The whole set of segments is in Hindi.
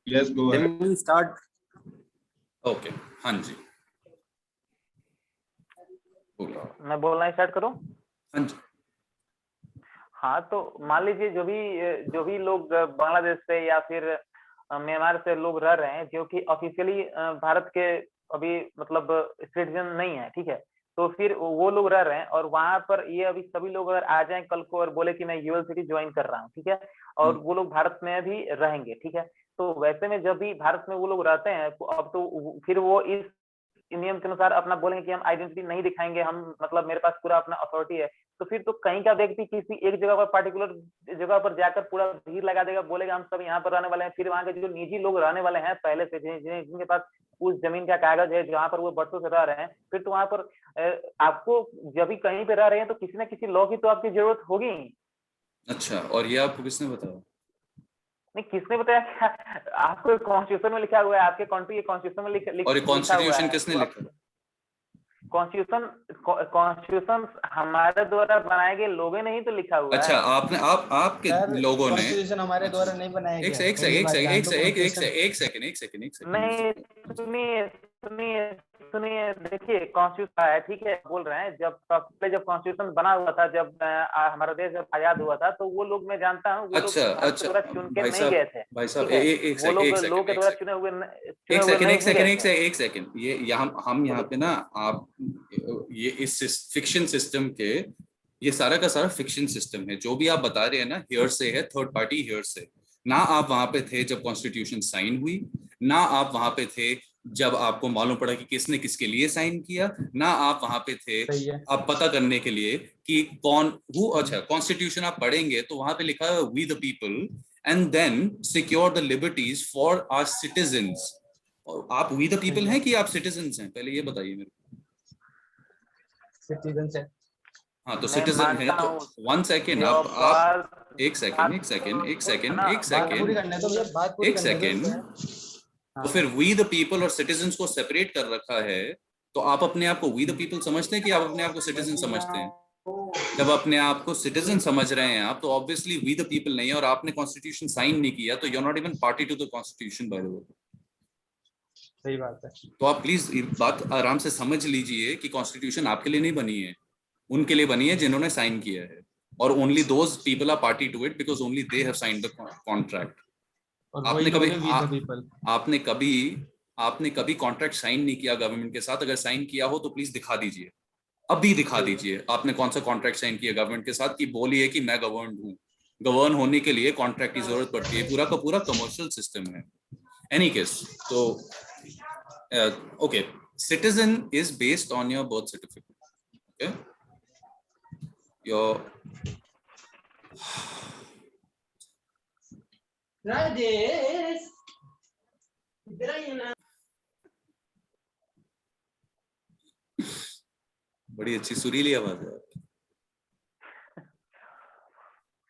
Yes, go ahead. Then we start. Okay, हाँ जी, मैं बोलना स्टार्ट करूं? हाँ जी। हाँ, तो मान लीजिए जो भी लोग बांग्लादेश से या फिर म्यांमार से लोग रह रहे हैं, जो कि ऑफिशियली भारत के अभी मतलब सिटीजन नहीं है, ठीक है, तो फिर वो लोग रह रहे हैं और वहां पर ये अभी सभी लोग अगर आ जाएं कल को और बोले कि मैं यूएल सिटी ज्वाइन कर रहा हूँ, ठीक है, और वो लोग भारत में भी रहेंगे, ठीक है, तो वैसे में जब भी भारत में वो लोग रहते हैं तो अब तो फिर वो इस नियम के अनुसार अपना बोलेंगे कि हम आइडेंटिटी नहीं दिखाएंगे, हम मतलब मेरे पास पूरा अपना अथॉरिटी है, तो फिर तो कहीं का व्यक्ति किसी एक जगह पर पर्टिकुलर जगह पर जाकर पूरा भीड़ लगा देगा, बोलेगा हम सब यहाँ पर रहने वाले हैं, फिर वहां के जो निजी लोग रहने वाले हैं पहले से जिनके पास उस जमीन का कागज है जहाँ पर वो बरसों से रह रहे हैं, फिर तो वहां पर आपको जब भी कहीं पे रह रहे हैं तो किसी ना किसी लॉ की तो आपकी जरूरत होगी। अच्छा, और ये आपको किसने बताया? नहीं, किसने बताया क्या? आपको कॉन्स्टिट्यूशन में लिखा हुआ है, आपके कंट्री के कॉन्स्टिट्यूशन में और ये कॉन्स्टिट्यूशन किसने लिखा? कॉन्स्टिट्यूशन हमारे द्वारा बनाए गए लोगों ने ही तो लिखा हुआ है। अच्छा, आपके लोगों ने कॉन्स्टिट्यूशन हमारे द्वारा नहीं बनाया गया। नहीं, सुनिए, देखिए कॉन्स्टिट्यूशन है, ठीक है, बोल रहे हैं जब कॉन्स्टिट्यूशन बना हुआ था, जब हमारा देश जब आजाद हुआ था, तो वो लोग मैं जानता हूँ वो लोग द्वारा चुन के नहीं गए थे। भाई साहब, एक सेकंड, ये हम यहाँ पे ना, आप ये इस फिक्शन सिस्टम के, ये सारा का सारा फिक्शन सिस्टम है, जो भी आप बता रहे हैं ना, हियर से है, थर्ड पार्टी हियर से। ना आप वहां पे थे जब कॉन्स्टिट्यूशन साइन हुई, ना आप वहां पे थे जब आपको मालूम पड़ा कि किसने किसके लिए साइन किया, ना आप वहां पे थे आप पता करने के लिए कि कौन हु। अच्छा, कॉन्स्टिट्यूशन आप पढ़ेंगे तो वहां पे लिखा है we the people and then secure the liberties for our citizens. आप वी द पीपल हैं कि आप सिटीजन्स हैं? पहले ये बताइए मेरे को। सिटीजन है। हाँ, तो सिटीजन है तो 1 सेकेंड, आप एक सेकेंड, तो फिर वी द पीपल और सिटीजन्स को सेपरेट कर रखा है, तो आप अपने आप को वी द पीपल समझते हैं कि आप अपने आप को सिटीजन समझते हैं? जब अपने आप को सिटीजन समझ रहे हैं आप, तो ऑब्वियसली वी द पीपल नहीं है, और आपने कॉन्स्टिट्यूशन साइन नहीं किया, तो you are not even party to the constitution by the way. सही बात है। तो आप प्लीज बात आराम से समझ लीजिए कि कॉन्स्टिट्यूशन आपके लिए नहीं बनी है, उनके लिए बनी है जिन्होंने साइन किया है, और only those people are party to it because only they have signed the contract. आपने कभी कॉन्ट्रैक्ट साइन नहीं किया गवर्नमेंट के साथ? अगर साइन किया हो तो प्लीज दिखा दीजिए, अभी दिखा दीजिए आपने कौन सा कॉन्ट्रैक्ट साइन किया गवर्नमेंट के साथ, कि बोलिए कि मैं गवर्न हूँ। गवर्न होने के लिए कॉन्ट्रैक्ट की जरूरत पड़ती है, पूरा का पूरा कमर्शियल सिस्टम है। एनी केस, तो okay, citizen is based on your birth certificate, okay, your Rajesh बड़ी अच्छी सुरीली आवाज है।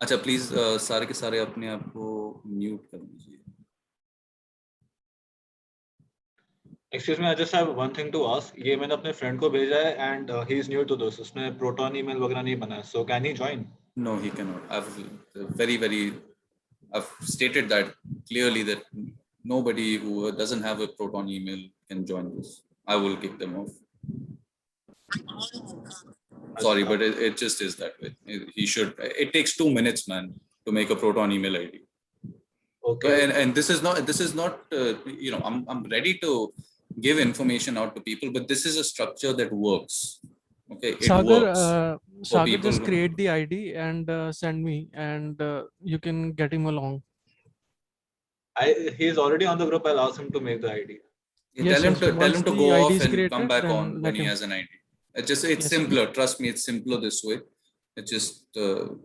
अच्छा, प्लीज सारे के सारे अपने आप को म्यूट कर दीजिए। Excuse me, I just have one thing to ask. ये मैंने अपने फ्रेंड को भेजा है and he is new to this. उसने प्रोटॉन ईमेल वगैरह नहीं बनाया, so can he join? No, he cannot. I've stated that clearly that nobody who doesn't have a Proton email can join this. I will kick them off. Sorry, but it just is that way. He should. It takes 2 minutes, man, to make a Proton email ID. Okay. And this is not. You know, I'm ready to give information out to people, but this is a structure that works. Okay, it works. Sagar, just create the ID and send me, and you can get him along. He is already on the group. I'll ask him to make the ID. Tell him to go off and come back on when he has an ID. It's simpler. Trust me, it's simpler this way. It's just All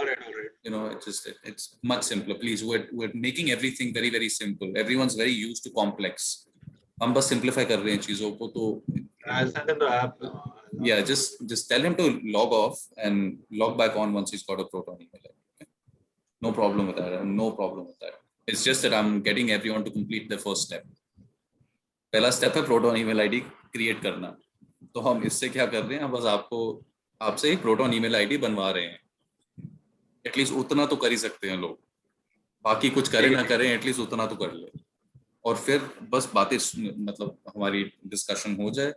right. You know, it's much simpler. Please, we're making everything very, very simple. Everyone's very used to complex. हम बस simplify कर रहे हैं चीजों को, तो I'll send him the app. Yeah, just tell him to log off and log back on once he's got a Proton email. Okay? No problem with that. No problem with that. It's just that I'm getting everyone to complete the first step. पहला step है Proton email ID create करना. तो हम इससे क्या कर रहे हैं, बस आपसे एक Proton email ID बनवा रहे हैं. एटलीस्ट उतना तो कर ही सकते हैं लोग। बाकी कुछ करे ना करें एटलीस्ट उतना तो कर ले, और फिर बस बातें मतलब हमारी डिस्कशन हो जाए,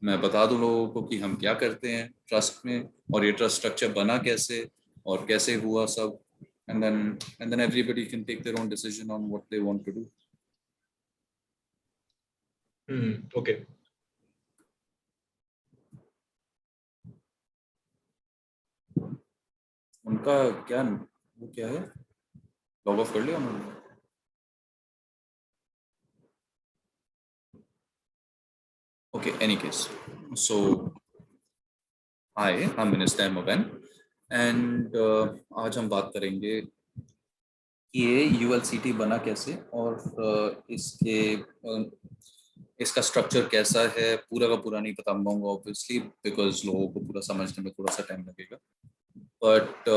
मैं बता दूं लोगों को कि हम क्या करते हैं ट्रस्ट में और ये ट्रस्ट स्ट्रक्चर बना कैसे और कैसे हुआ सब, and then everybody can take their own decision on what they want to do. Okay. उनका क्या वो क्या है, लॉग ऑफ कर लिया उन्होंने? Okay, any case, so hi, I'm Minister Moben and आज हम बात करेंगे कि ये ULCT बना कैसे और इसका स्ट्रक्चर कैसा है, पूरा का पूरा नहीं बता पाऊंगा ऑब्वियसली बिकॉज लोगों को पूरा समझने में थोड़ा सा टाइम लगेगा, बट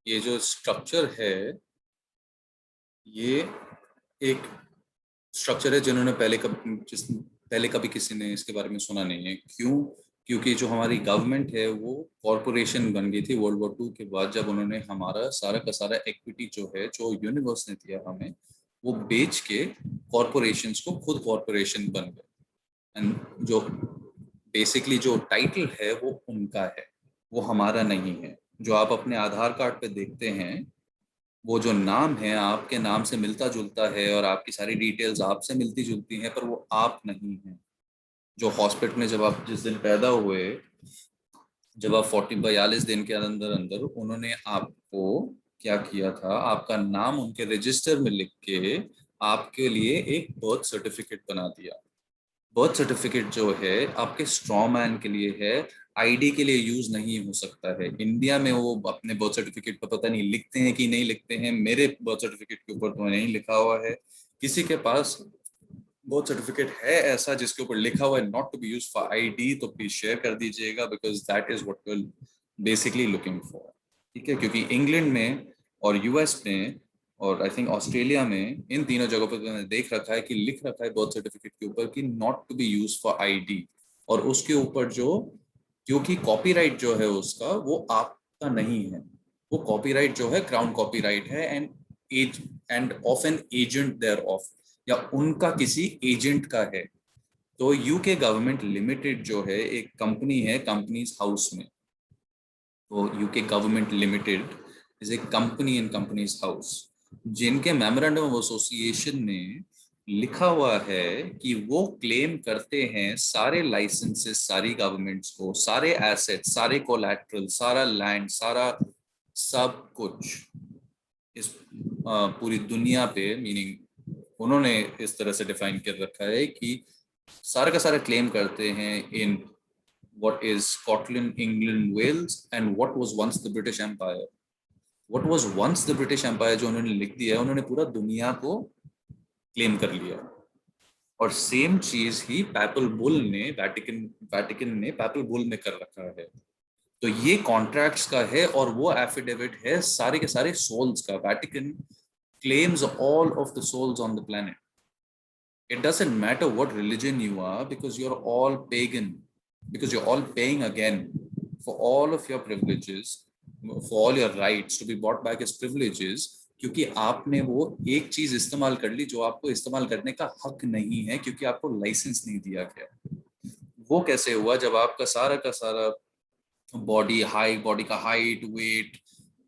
ये जो स्ट्रक्चर है ये एक स्ट्रक्चर है जिन्होंने पहले कभी किसी ने इसके बारे में सुना नहीं है। क्यों? क्योंकि जो हमारी गवर्नमेंट है वो कॉरपोरेशन बन गई थी World War II के बाद, जब उन्होंने हमारा सारा का सारा इक्विटी जो है जो यूनिवर्स ने दिया हमें वो बेच के कॉरपोरेशंस को खुद कॉरपोरेशन बन गए, एंड जो बेसिकली जो टाइटल है वो उनका है, वो हमारा नहीं है। जो आप अपने आधार कार्ड पे देखते हैं वो जो नाम है आपके नाम से मिलता जुलता है और आपकी सारी डिटेल्स आपसे मिलती जुलती हैं, पर वो आप नहीं हैं। जो हॉस्पिटल में जब आप जिस दिन पैदा हुए, जब आप 42 दिन के अंदर अंदर उन्होंने आपको क्या किया था, आपका नाम उनके रजिस्टर में लिख के आपके लिए एक बर्थ सर्टिफिकेट बना दिया। बर्थ सर्टिफिकेट जो है आपके स्ट्रॉमैन के लिए है, आईडी के लिए यूज नहीं हो सकता है। इंडिया में वो अपने बर्थ सर्टिफिकेट पर पता नहीं लिखते हैं कि नहीं लिखते हैं, मेरे बर्थ सर्टिफिकेट के ऊपर तो नहीं लिखा हुआ है। किसी के पास बर्थ सर्टिफिकेट है ऐसा जिसके ऊपर लिखा हुआ है not to be used for ID, तो प्लीज शेयर कर दीजिएगा because that is what we are basically looking for. ठीक है, क्योंकि इंग्लैंड में और यूएस में और आई थिंक ऑस्ट्रेलिया में इन तीनों जगहों पर मैंने देख रखा है कि लिख रखा है बर्थ सर्टिफिकेट के ऊपर कि not to be used for ID, और उसके ऊपर जो क्योंकि कॉपीराइट जो है उसका वो आपका नहीं है, वो कॉपीराइट जो है क्राउन कॉपीराइट है and of an agent thereof, या उनका किसी एजेंट का है। तो यूके गवर्नमेंट लिमिटेड जो है एक कंपनी है कंपनीज हाउस में, तो UK government limited is a company in companies house, जिनके मेमोरेंडम ऑफ एसोसिएशन में लिखा हुआ है कि वो क्लेम करते हैं सारे लाइसेंसेस, सारी गवर्नमेंट्स को, सारे एसेट्स, सारे कोलैटरल, सारा लैंड, सारा सब कुछ इस पूरी दुनिया पे, मीनिंग उन्होंने इस तरह से डिफाइन कर रखा है कि सारा का सारा क्लेम करते हैं इन what is Scotland, England, Wales and what was once the British Empire. What was once the British Empire जो उन्होंने लिख दिया है, उन्होंने पूरा दुनिया को क्लेम कर लिया। और सेम चीज ही पैपल बुल ने वैटिकन ने पैपल बुल में कर रखा है। तो ये कॉन्ट्रैक्ट्स का है और वो एफिडेविट है सारे के सारे सोल्स का। Vatican claims all of the souls on the planet. It doesn't matter what religion you are because you're all pagan, because you're all paying again for all of your privileges, for all your rights to be bought back as privileges, क्योंकि आपने वो एक चीज इस्तेमाल कर ली जो आपको इस्तेमाल करने का हक नहीं है क्योंकि आपको लाइसेंस नहीं दिया गया। वो कैसे हुआ? जब आपका सारा का सारा बॉडी का height, weight,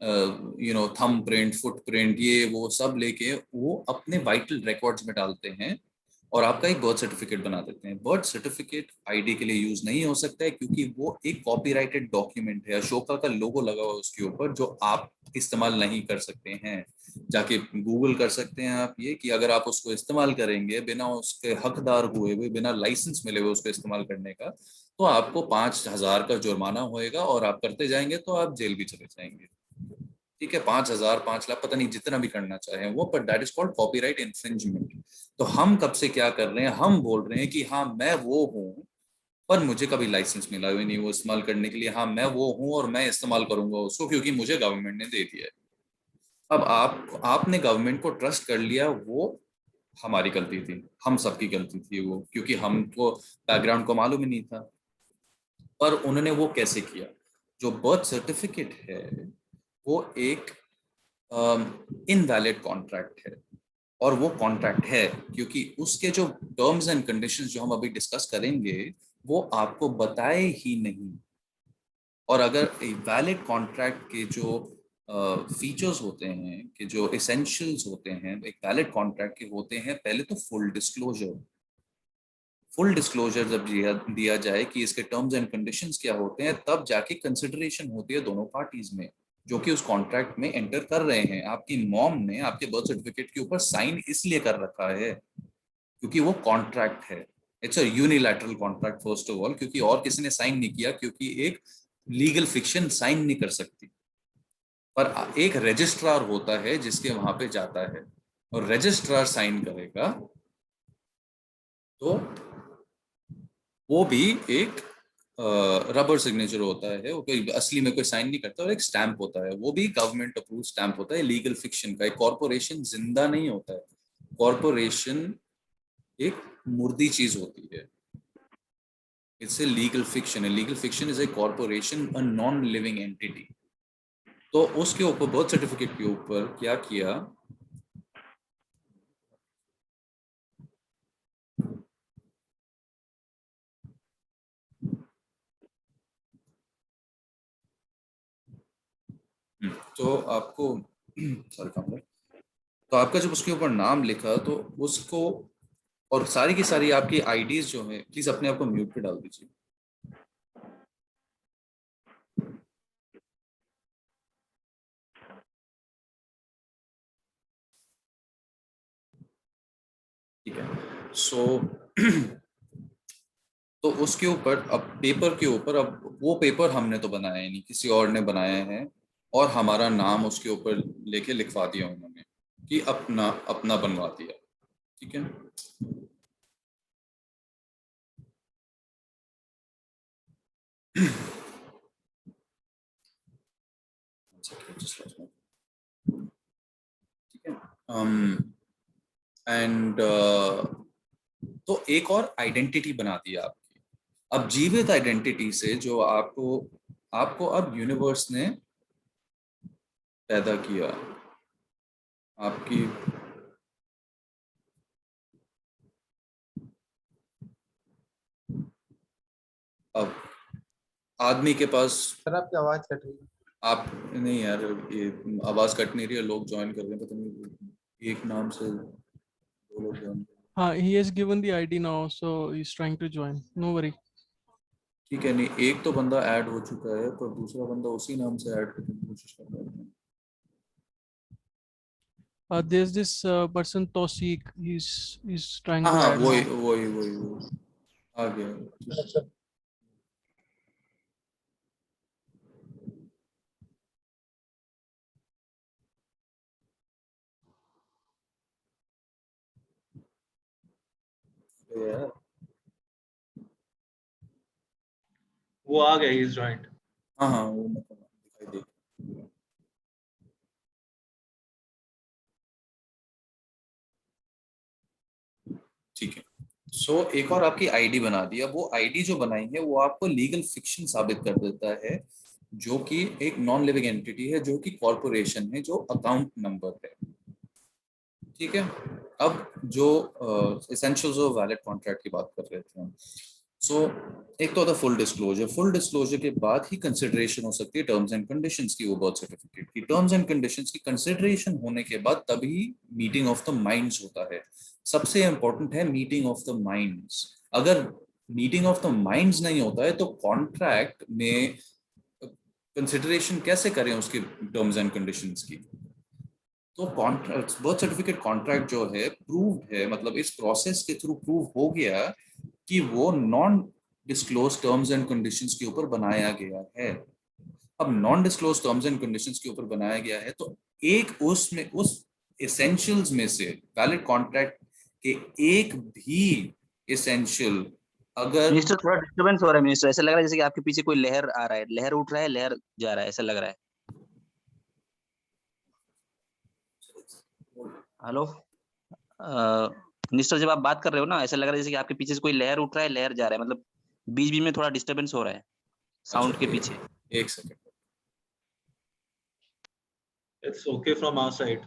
thumb print, foot print, ये वो सब लेके वो अपने वाइटल रिकॉर्ड्स में डालते हैं और आपका एक बर्थ सर्टिफिकेट बना देते हैं। बर्थ सर्टिफिकेट आईडी के लिए यूज नहीं हो सकता है क्योंकि वो एक कॉपीराइटेड डॉक्यूमेंट है। अशोका का लोगो लगा हुआ है उसके ऊपर जो आप इस्तेमाल नहीं कर सकते हैं। जाके गूगल कर सकते हैं आप ये कि अगर आप उसको इस्तेमाल करेंगे बिना उसके हकदार हुए हुए, बिना लाइसेंस मिले हुए उसको इस्तेमाल करने का, तो आपको 5,000 का जुर्माना होएगा और आप करते जाएंगे तो आप जेल भी चले जाएंगे। ठीक है, 5,000, 5 लाख, पता नहीं जितना भी करना चाहे वो, पर that is called copyright infringement. तो हम कब से क्या कर रहे हैं? हम बोल रहे हैं कि हाँ मैं वो हूँ पर मुझे कभी लाइसेंस मिला हुआ नहीं वो इस्तेमाल करने के लिए। हाँ मैं वो हूँ और मैं इस्तेमाल करूंगा उसको क्योंकि मुझे गवर्नमेंट ने दे दिया है। अब आपने गवर्नमेंट को ट्रस्ट कर लिया, वो हमारी गलती थी, हम सबकी गलती थी वो, क्योंकि हमको बैकग्राउंड को मालूम ही नहीं था। पर उन्होंने वो कैसे किया? जो बर्थ सर्टिफिकेट है वो एक इनवैलिड कॉन्ट्रैक्ट है, और वो कॉन्ट्रैक्ट है क्योंकि उसके जो टर्म्स एंड कंडीशंस जो हम अभी डिस्कस करेंगे वो आपको बताए ही नहीं। और अगर वैलिड कॉन्ट्रैक्ट के जो फीचर्स होते हैं, कि जो एसेंशियल्स होते हैं एक वैलिड कॉन्ट्रैक्ट के होते हैं, पहले तो फुल डिस्क्लोजर जब दिया जाए कि इसके टर्म्स एंड कंडीशंस क्या होते हैं, तब जाके कंसिडरेशन होती है दोनों पार्टीज में जो कि उस कॉन्ट्रैक्ट में एंटर कर रहे हैं। आपकी मॉम ने आपके बर्थ सर्टिफिकेट के ऊपर साइन इसलिए कर रखा है क्योंकि वो कॉन्ट्रैक्ट है। It's a unilateral contract first of all, क्योंकि और किसी ने साइन नहीं किया, क्योंकि एक लीगल फिक्शन साइन नहीं कर सकती। पर एक रजिस्ट्रार होता है जिसके वहां पे जाता है, और रजिस्ट्रार साइन करेगा तो वो भी एक रबर सिग्नेचर होता है, वो कोई असली में कोई साइन नहीं करता, और एक स्टैंप होता है, वो भी गवर्नमेंट अप्रूव स्टैंप होता है लीगल फिक्शन का। एक कॉर्पोरेशन जिंदा नहीं होता है, कॉर्पोरेशन एक मुर्दी चीज होती है। It's a legal fiction, legal fiction is a corporation, a non living entity. तो उसके ऊपर बर्थ सर्टिफिकेट के ऊपर क्या किया, तो आपको सॉरी कामराज, तो आपका जब उसके ऊपर नाम लिखा तो उसको, और सारी की सारी आपकी आईडीज जो है, प्लीज अपने आप को म्यूट पे डाल दीजिए। ठीक है, सो तो उसके ऊपर अब पेपर के ऊपर, अब वो पेपर हमने तो बनाया ही नहीं, किसी और ने बनाया है, और हमारा नाम उसके ऊपर लेके लिखवा दिया उन्होंने कि अपना अपना बनवा दिया। ठीक है, ठीक है, एंड तो एक और आइडेंटिटी बना दी आपकी। अब जीवित आइडेंटिटी से जो आपको आपको अब यूनिवर्स ने पैदा किया, आपकी अब आदमी के पास, सर आपकी आवाज कट रही है। आप नहीं यार, ये आवाज कट नहीं रही है, लोग ज्वाइन कर रहे हैं, पता नहीं एक नाम से दो लोग join. He has given the ID now, so he's trying to join. No worry. ठीक है, नहीं एक तो बंदा ऐड हो चुका है, पर दूसरा बंदा उसी नाम से ऐड करने की कोशिश कर रहा है। There's this person Tawseek. He's trying to हाँ, add वही now. वही वही आ गया। अच्छा, यार वो आ गया, ही इज जॉइंड। हाँ हाँ, वो मतलब दिखाई दे। ठीक है, सो एक और आपकी आईडी बना दी। अब वो आईडी जो बनाई है वो आपको लीगल फिक्शन साबित कर देता है, जो कि एक नॉन लिविंग एंटिटी है, जो कि कॉर्पोरेशन है, जो अकाउंट नंबर है। ठीक है, अब जो एसेंशियल्स ऑफ वैलिड कॉन्ट्रैक्ट की बात कर रहे थे हम, सो एक तो होता है फुल डिस्क्लोजर। फुल डिस्क्लोजर के बाद ही कंसिडरेशन हो सकती है टर्म्स एंड कंडीशंस की, वो बर्थ सर्टिफिकेट की टर्म्स एंड कंडीशंस की कंसिडरेशन होने के बाद तभी मीटिंग ऑफ द माइंड्स होता है। सबसे इंपॉर्टेंट है मीटिंग ऑफ द माइंड्स। अगर मीटिंग ऑफ द माइंड्स नहीं होता है तो कॉन्ट्रैक्ट में कंसिडरेशन कैसे करें उसकी टर्म्स एंड कंडीशंस की। तो कॉन्ट्रैक्ट, बर्थ सर्टिफिकेट कॉन्ट्रैक्ट जो है प्रूव्ड है, मतलब इस प्रोसेस के थ्रू प्रूव हो गया कि वो non disclose terms and conditions के ऊपर बनाया गया है। अब non disclose terms and conditions के ऊपर बनाया गया है, तो एक उसमें उस एसेंशियल्स में से वैलिड कॉन्ट्रैक्ट के एक भी एसेंशियल अगर मिनिस्टर थोड़ा डिस्टरबेंस हो रहा है मिनिस्टर, ऐसा लग रहा है जैसे कि आपके पीछे कोई लहर आ रहा है, लहर उठ रहा है, लहर जा रहा है, ऐसा लग रहा है। हेलो मिनिस्टर, जब आप बात कर रहे हो ना, ऐसा लग रहा है जैसे कि आपके पीछे से कोई लहर उठ रहा है, लहर जा रहा है, मतलब बीच बीच में थोड़ा डिस्टरबेंस हो रहा है साउंड के पीछे। एक second. It's okay from our side.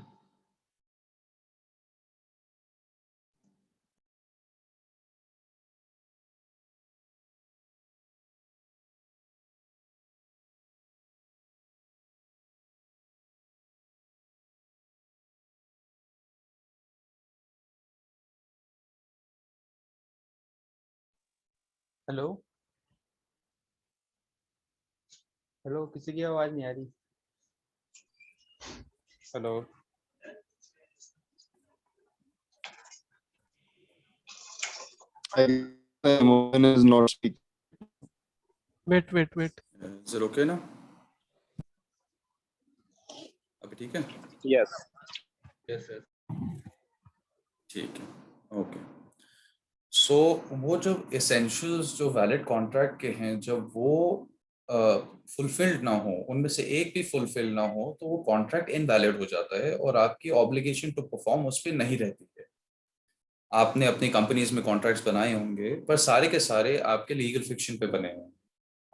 Hello hello, किसी की आवाज नहीं आ रही। Hello Mohan is not speaking. Wait. Is it okay now? अभी ठीक है? Yes Yes. ठीक है, ओके। सो वो जो एसेंशियल्स जो वैलिड कॉन्ट्रैक्ट के हैं, जब वो फुलफिल्ड ना हो, उनमें से एक भी फुलफिल ना हो, तो वो कॉन्ट्रैक्ट इनवैलिड हो जाता है और आपकी ऑब्लिगेशन टू परफॉर्म उस पर नहीं रहती है। आपने अपनी कंपनीज में कॉन्ट्रैक्ट्स बनाए होंगे, पर सारे के सारे आपके लीगल फिक्शन पे बने हुए हैं,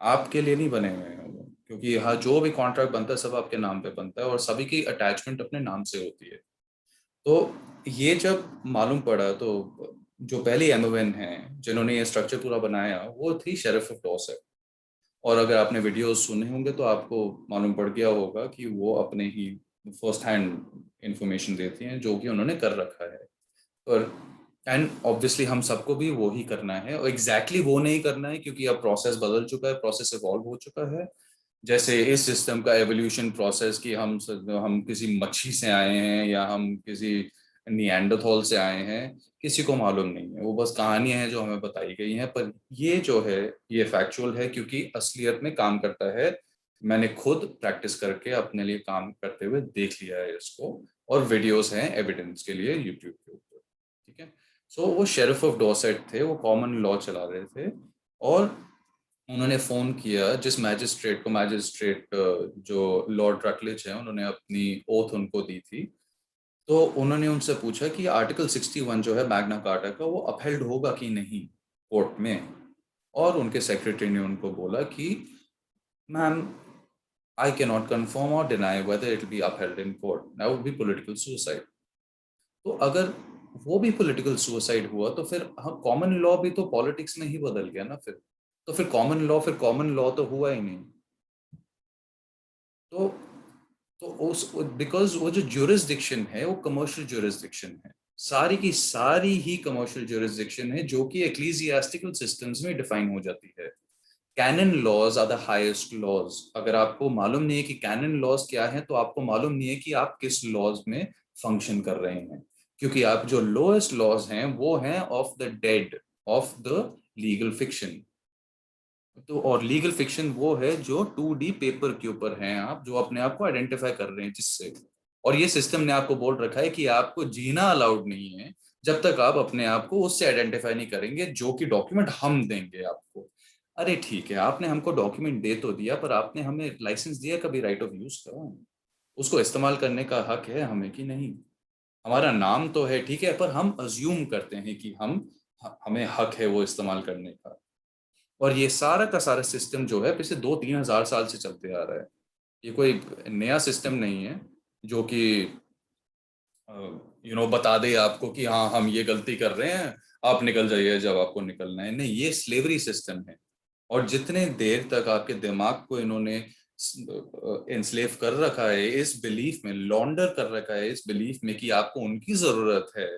आपके लिए नहीं बने हुए हैं वो। क्योंकि यहाँ जो भी कॉन्ट्रैक्ट बनता है सब आपके नाम पे बनता है और सभी की अटैचमेंट अपने नाम से होती है। तो ये जब मालूम पड़ा, तो जो पहली एमओएन है जिन्होंने ये स्ट्रक्चर पूरा बनाया, वो थी शेरिफ ऑफ डॉर्सेट। और अगर आपने वीडियोस सुने होंगे तो आपको मालूम पड़ गया होगा कि वो अपने ही फर्स्ट हैंड इंफॉर्मेशन देती हैं जो कि उन्होंने कर रखा है। और एंड ऑब्वियसली हम सबको भी वो ही करना है, और एग्जैक्टली वो नहीं करना है क्योंकि अब प्रोसेस बदल चुका है, प्रोसेस इवॉल्व हो चुका है। जैसे इस सिस्टम का एवोल्यूशन प्रोसेस कि हम किसी मच्छी से आए हैं या हम किसी निएंडरथॉल से आए हैं, किसी को मालूम नहीं है। वो बस कहानियां हैं जो हमें बताई गई हैं, पर ये जो है ये फैक्चुअल है क्योंकि असलियत में काम करता है। मैंने खुद प्रैक्टिस करके अपने लिए काम करते हुए देख लिया है इसको, और वीडियोस हैं एविडेंस के लिए यूट्यूब के ऊपर, ठीक है। सो वो शेरिफ ऑफ डॉर्सेट थे, वो कॉमन लॉ चला रहे थे, और उन्होंने फोन किया जिस मैजिस्ट्रेट जो लॉर्ड रटलेज है, उन्होंने अपनी ओथ उनको दी थी। तो उन्होंने उनसे पूछा कि आर्टिकल 61 जो है मैग्ना कार्टा का, वो अपहेल्ड होगा कि नहीं कोर्ट में। और उनके सेक्रेटरी ने उनको बोला कि ma'am, I can not confirm और deny whether it will be upheld in court, that would be political suicide. तो अगर वो भी पॉलिटिकल सुसाइड हुआ तो फिर हाँ, कॉमन लॉ भी तो पॉलिटिक्स में ही बदल गया ना फिर। तो फिर कॉमन लॉ तो हुआ ही नहीं। तो उस बिकॉज वो जो ज्यूरिसडिक्शन है वो कमर्शियल ज्यूरिसडिक्शन है, सारी की सारी ही कमर्शियल ज्यूरिसडिक्शन है, जो कि एक्लीसियास्टिकल सिस्टम्स में डिफाइन हो जाती है। Canon laws are the highest laws. अगर आपको मालूम नहीं है कि कैनन लॉज क्या है, तो आपको मालूम नहीं है कि आप किस लॉज में फंक्शन कर रहे हैं, क्योंकि आप जो लोएस्ट लॉज हैं वो हैं of the dead, of the legal fiction. तो और लीगल फिक्शन वो है जो 2D पेपर के ऊपर है, आप जो अपने आप को आइडेंटिफाई कर रहे हैं जिससे। और ये सिस्टम ने आपको बोल रखा है कि आपको जीना अलाउड नहीं है जब तक आप अपने आप को उससे आइडेंटिफाई नहीं करेंगे जो कि डॉक्यूमेंट हम देंगे आपको। अरे ठीक है, आपने हमको डॉक्यूमेंट दे तो दिया, पर आपने हमें लाइसेंस दिया कभी राइट ऑफ यूज का? उसको इस्तेमाल करने का हक है हमें कि नहीं? हमारा नाम तो है ठीक है, पर हम अज्यूम करते हैं कि हमें हक है वो इस्तेमाल करने का। और ये सारा का सारा सिस्टम जो है पिछले 2-3 हज़ार साल से चलते आ रहा है। ये कोई नया सिस्टम नहीं है जो कि बता दे आपको कि हाँ हम ये गलती कर रहे हैं, आप निकल जाइए जब आपको निकलना है। नहीं, ये स्लेवरी सिस्टम है। और जितने देर तक आपके दिमाग को इन्होंने इंस्लेव कर रखा है इस बिलीफ में, लॉन्डर कर रखा है इस बिलीफ में कि आपको उनकी जरूरत है,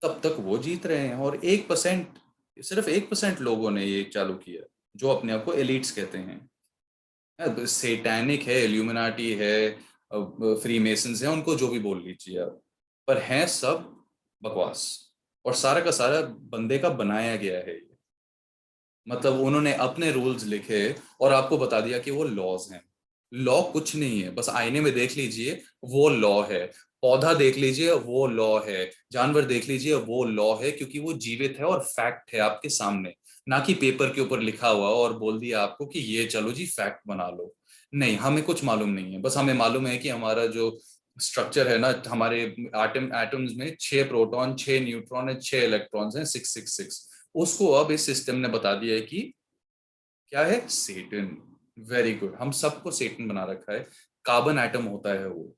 तब तक वो जीत रहे हैं। और 1%, सिर्फ 1% लोगों ने ये चालू किया जो अपने आप को एलिट्स कहते हैं। सेटैनिक है, इल्यूमिनाटी है, फ्री मेसन्स है, उनको जो भी बोल लीजिए आप, पर हैं सब बकवास। और सारा का सारा बंदे का बनाया गया है ये। मतलब उन्होंने अपने रूल्स लिखे और आपको बता दिया कि वो लॉज हैं। लॉ कुछ नहीं है, बस आईने में देख लीजिए वो लॉ है, पौधा देख लीजिए वो लॉ है, जानवर देख लीजिए वो लॉ है, क्योंकि वो जीवित है और फैक्ट है आपके सामने। ना कि पेपर के ऊपर लिखा हुआ और बोल दिया आपको कि ये चलो जी फैक्ट बना लो। नहीं, हमें कुछ मालूम नहीं है, बस हमें मालूम है कि हमारा जो स्ट्रक्चर है ना, हमारे एटम्स में 6 प्रोटॉन, 6 न्यूट्रॉन है, 6 इलेक्ट्रॉन्स हैं, 666। उसको अब इस सिस्टम ने बता दिया है कि क्या है, सेटन। वेरी गुड, हम सबको सेटन बना रखा है। कार्बन एटम होता है वो,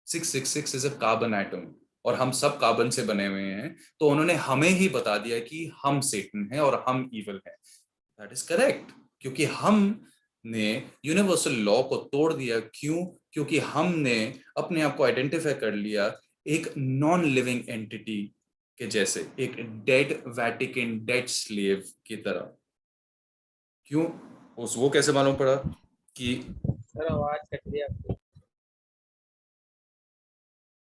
666 इज अ कार्बन एटम, और हम सब कार्बन से बने हुए हैं। तो उन्होंने हमें ही बता दिया कि हम सेटन हैं और हम इविल हैं। दैट इज करेक्ट, क्योंकि हमने यूनिवर्सल लॉ को तोड़ दिया। क्यों? क्योंकि हमने अपने आप को आइडेंटिफाई कर लिया एक नॉन लिविंग एंटिटी के जैसे, एक डेड वैटिकन डेड स्लेव की तरह। क्यों? वो कैसे मालूम पड़ा कि सर आवाज कट रही है आपकी।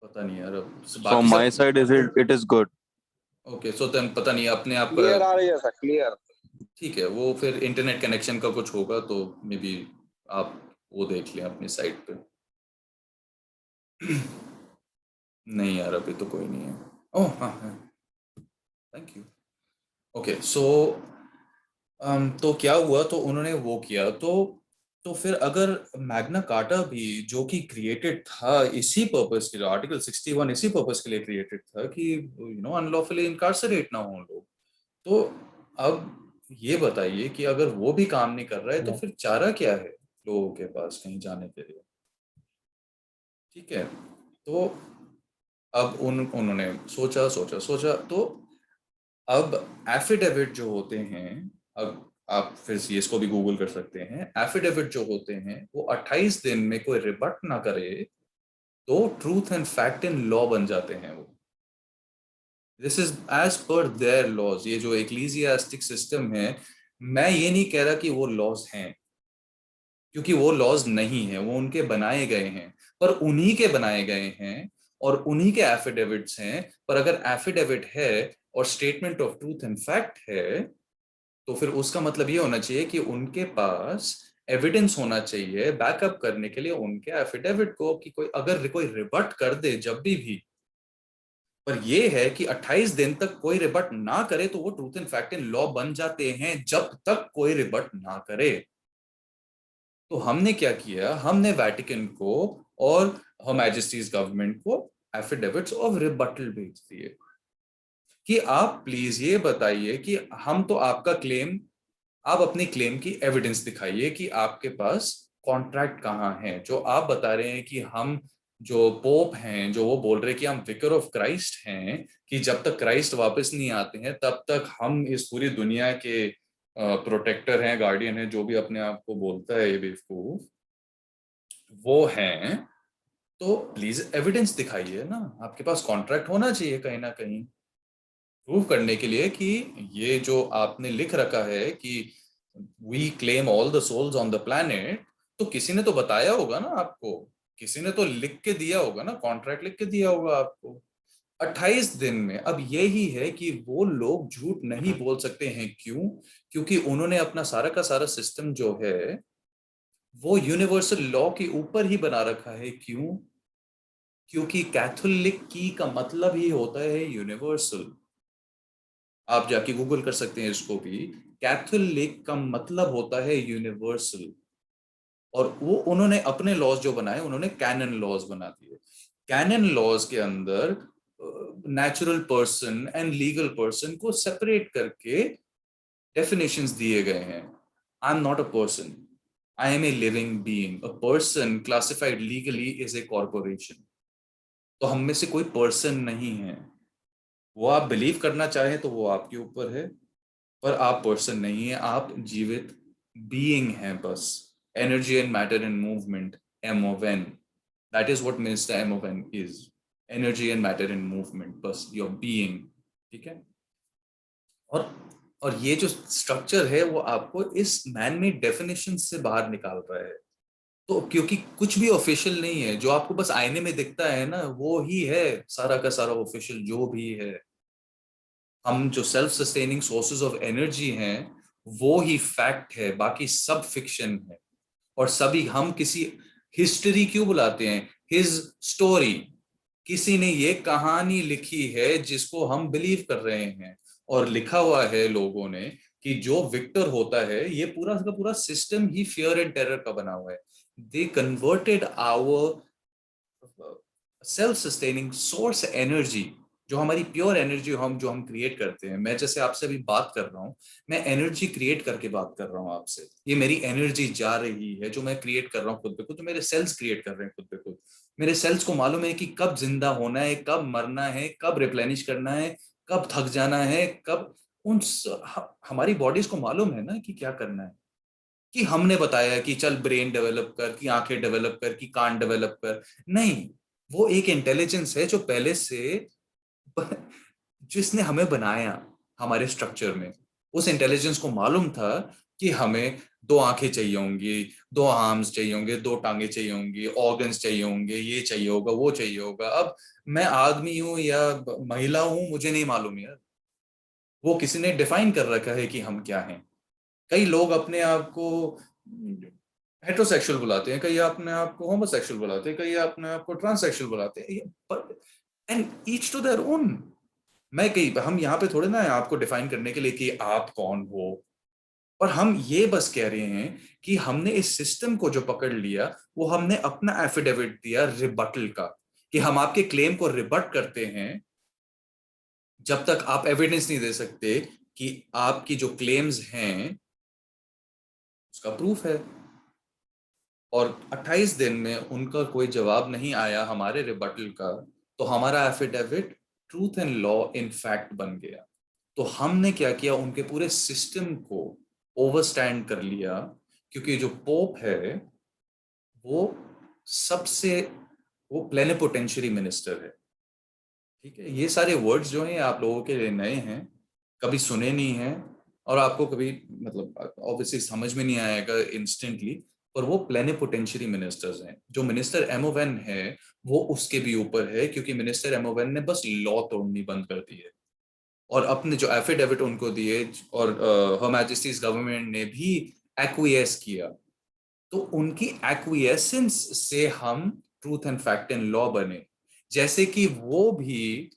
पता नहीं यार, अब From बाकी my सब side, it is good. Okay. So then पता नहीं अपने आप Clear आ रही है सर, clear. ठीक है, वो फिर इंटरनेट कनेक्शन का कुछ होगा, तो मे बी आप वो देख लें अपनी साइट पे। नहीं यार, अभी तो कोई नहीं है। ओह हाँ है, थैंक यू। ओके सो तो क्या हुआ, तो उन्होंने वो किया, तो फिर अगर मैग्ना कार्टा भी, जो कि क्रिएटेड था इसी पर्पस के लिए, आर्टिकल 61 इसी पर्पस के लिए क्रिएटेड था कि अनलॉफुली इनकार्सरेट ना हो लोग, तो अब ये बताइए कि अगर वो भी काम नहीं कर रहा है तो फिर चारा क्या है लोगों के पास कहीं जाने के लिए? ठीक है, तो अब उन्होंने सोचा सोचा सोचा, तो अब एफिडेविट जो होते हैं, अब आप फिर इसको भी गूगल कर सकते हैं, एफिडेविट जो होते हैं वो 28 दिन में कोई रिबट ना करे तो truth and fact in law बन जाते हैं वो। This is as per their laws. ये जो एक्लीसियास्टिक सिस्टम है, मैं ये नहीं कह रहा कि वो लॉज हैं, क्योंकि वो लॉज नहीं है, वो उनके बनाए गए हैं, पर उन्हीं के बनाए गए हैं और उन्हीं के एफिडेविट्स हैं। पर अगर एफिडेविट है और statement of truth and fact है, तो फिर उसका मतलब ये होना चाहिए कि उनके पास एविडेंस होना चाहिए बैकअप करने के लिए उनके एफिडेविट को, कि कोई रिबट कर दे जब भी। पर ये है कि 28 दिन तक कोई रिबट ना करे तो वो truth and fact in law बन जाते हैं, जब तक कोई रिबट ना करे। तो हमने क्या किया, हमने वेटिकन को और हर मैजेस्टीज गवर्नमेंट को एफिडेविट्स ऑफ रिबटल भेज दिए कि आप प्लीज ये बताइए कि हम तो आपका क्लेम, आप अपनी क्लेम की एविडेंस दिखाइए कि आपके पास कॉन्ट्रैक्ट कहाँ है। जो आप बता रहे हैं कि हम जो पोप हैं, जो वो बोल रहे हैं कि हम विकर ऑफ क्राइस्ट हैं, कि जब तक क्राइस्ट वापस नहीं आते हैं तब तक हम इस पूरी दुनिया के प्रोटेक्टर हैं, गार्डियन हैं, जो भी अपने आप को बोलता है ये बेवकूफ वो हैं, तो प्लीज एविडेंस दिखाइए ना। आपके पास कॉन्ट्रैक्ट होना चाहिए कहीं ना कहीं प्रूव करने के लिए कि ये जो आपने लिख रखा है कि we claim all the souls on the planet, तो किसी ने तो बताया होगा ना आपको, किसी ने तो लिख के दिया होगा ना, कॉन्ट्रैक्ट लिख के दिया होगा आपको 28 दिन में। अब यही है कि वो लोग झूठ नहीं बोल सकते हैं। क्यों? क्योंकि उन्होंने अपना सारा का सारा सिस्टम जो है वो यूनिवर्सल लॉ के ऊपर ही बना रखा है। क्यों? क्योंकि कैथोलिक की का मतलब ही होता है यूनिवर्सल। आप जाके गूगल कर सकते हैं इसको भी, कैथोलिक का मतलब होता है यूनिवर्सल। और वो उन्होंने अपने लॉज जो बनाए, उन्होंने कैनन लॉज बना दिए। कैनन लॉज के अंदर natural person and legal person को सेपरेट करके डेफिनेशंस दिए गए हैं। I am not a person, I am a living being. A person classified legally is a corporation. तो हम में से कोई पर्सन नहीं है। वो आप बिलीव करना चाहें तो वो आपके ऊपर है, पर आप पर्सन नहीं है, आप जीवित बीइंग हैं बस। Energy and matter in movement, MON, that is what mister MON is. Energy and matter in movement, बस योर बीइंग। ठीक है, और ये जो स्ट्रक्चर है वो आपको इस मैन मेड डेफिनेशन से बाहर निकाल रहा है। तो क्योंकि कुछ भी ऑफिशियल नहीं है, जो आपको बस आईने में दिखता है ना, वो ही है सारा का सारा ऑफिशियल जो भी है। हम जो self sustaining sources of energy हैं वो ही फैक्ट है, बाकी सब फिक्शन है। और सभी हम किसी हिस्ट्री क्यों बुलाते हैं, हिज स्टोरी, किसी ने ये कहानी लिखी है जिसको हम बिलीव कर रहे हैं। और लिखा हुआ है लोगों ने कि जो विक्टर होता है, ये पूरा का पूरा सिस्टम ही फियर एंड टेरर का बना हुआ है। They converted our self sustaining source energy जो हमारी प्योर एनर्जी जो हम क्रिएट करते हैं, मैं जैसे आपसे अभी बात कर रहा हूँ, मैं एनर्जी क्रिएट करके बात कर रहा हूँ आपसे, ये मेरी एनर्जी जा रही है जो मैं क्रिएट कर रहा हूँ खुद पे खुद, तो मेरे सेल्स क्रिएट कर रहे हैं खुद पे खुद। मेरे सेल्स को मालूम है कि कब जिंदा होना है, कब मरना है, कब रिप्लेनिश करना है, कब थक जाना है, कब हमारी बॉडीज को मालूम है ना कि क्या करना है। कि हमने बताया कि चल ब्रेन डेवलप कर, कि आंखें डेवलप कर, कि कान डेवलप कर, नहीं। वो एक इंटेलिजेंस है जो पहले से जिसने हमें बनाया हमारे स्ट्रक्चर में, उस इंटेलिजेंस को मालूम था कि हमें 2 आंखें चाहिए होंगी, 2 आर्म्स चाहिए होंगे, 2 टांगे चाहिए होंगी, ऑर्गन्स चाहिए होंगे, ये चाहिए होगा, वो चाहिए होगा। अब मैं आदमी हूं या महिला हूं, मुझे नहीं मालूम यार, वो किसी ने डिफाइन कर रखा है कि हम क्या हैं। कई लोग अपने आप को हेट्रोसेक्सुअल बुलाते हैं, कई अपने आप को होमोसेक्सुअल बुलाते हैं, कई अपने आप को ट्रांससेक्सुअल बुलाते हैं, and each to their own. मैं कई हम यहाँ पे थोड़े ना है आपको डिफाइन करने के लिए कि आप कौन हो, और हम ये बस कह रहे हैं कि हमने इस सिस्टम को जो पकड़ लिया, वो हमने अपना एफिडेविट दिया रिबटल का, कि हम आपके क्लेम को रिबट करते हैं जब तक आप एविडेंस नहीं दे सकते कि आपकी जो क्लेम्स हैं उसका प्रूफ है। और 28 दिन में उनका कोई जवाब नहीं आया हमारे रिबटल का, तो हमारा affidavit truth and law in fact बन गया। तो हमने क्या किया, उनके पूरे सिस्टम को ओवरस्टैंड कर लिया, क्योंकि जो पोप है वो सबसे वो प्लेनिपोटेंशियरी मिनिस्टर है। ठीक है, ये सारे वर्ड्स जो हैं आप लोगों के लिए नए हैं, कभी सुने नहीं हैं, और आपको कभी मतलब ऑब्वियसली समझ में नहीं आएगा इंस्टेंटली, पर वो प्लेनिपोटेंशियरी मिनिस्टर्स हैं। जो मिनिस्टर एमओवेन है वो उसके भी ऊपर है, क्योंकि मिनिस्टर एमओवेन ने बस लॉ तोड़नी बंद कर दी है, और अपने जो एफिडेविट उनको दिए, और हर मैजेस्टीज गवर्नमेंट ने भी एक्विएस किया, तो उनकी एक्विएसेंस से हम truth and fact and law बने। जैसे कि वो भी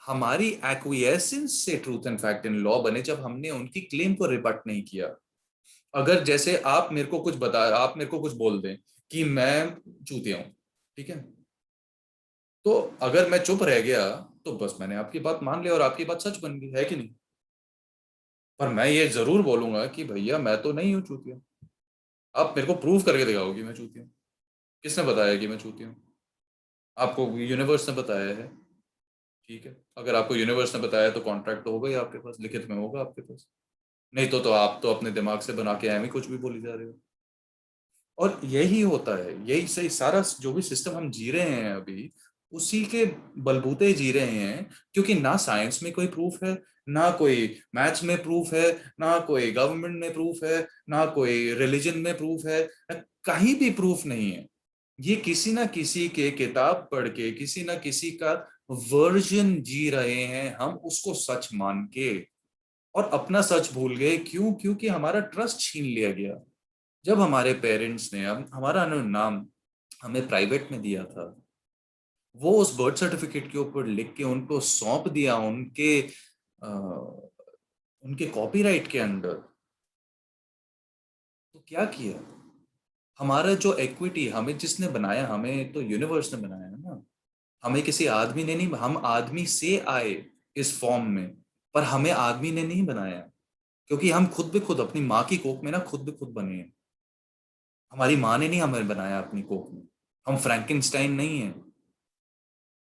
हमारी एक्विएसेंस से truth and fact and law बने, जब हमने उनकी क्लेम को रिबट नहीं किया। अगर जैसे आप मेरे को कुछ बोल दें कि मैं चूतिया हूं, ठीक है, तो अगर मैं चुप रह गया तो बस मैंने आपकी बात मान ली और आपकी बात सच बन गई, है कि नहीं? पर मैं ये जरूर बोलूंगा कि भैया मैं तो नहीं हूं चूतिया, आप मेरे को प्रूव करके दिखाओ कि मैं चूतिया हूं। किसने बताया कि मैं चूतिया हूं? आपको यूनिवर्स ने बताया है, ठीक है। अगर आपको यूनिवर्स ने बताया तो कॉन्ट्रैक्ट तो होगा ही आपके पास, लिखित में होगा आपके पास। नहीं तो आप तो अपने दिमाग से बना के एम ही कुछ भी बोली जा रहे हो। और यही होता है, यही सही सारा जो भी सिस्टम हम जी रहे हैं अभी, उसी के बलबूते जी रहे हैं, क्योंकि ना साइंस में कोई प्रूफ है, ना कोई मैथ्स में प्रूफ है, ना कोई गवर्नमेंट में प्रूफ है, ना कोई रिलीजन में प्रूफ है, कहीं भी प्रूफ नहीं है। ये किसी ना किसी के किताब पढ़ के किसी ना किसी का वर्जन जी रहे हैं हम, उसको सच मान के, और अपना सच भूल गए। क्यों? क्योंकि हमारा ट्रस्ट छीन लिया गया। जब हमारे पेरेंट्स ने हम हमारा नाम हमें प्राइवेट में दिया था, वो उस बर्थ सर्टिफिकेट के ऊपर लिख के उनको सौंप दिया उनके कॉपीराइट के अंडर, तो क्या किया? हमारा जो इक्विटी हमें जिसने बनाया, हमें तो यूनिवर्स ने बनाया है ना, हमें किसी आदमी ने नहीं, हम आदमी से आए इस फॉर्म में, पर हमें आदमी ने नहीं बनाया, क्योंकि हम खुद भी खुद अपनी माँ की कोख में ना खुद भी खुद बने हैं। हमारी माँ ने नहीं हमें बनाया अपनी कोख में, हम फ्रैंकेनस्टाइन नहीं है,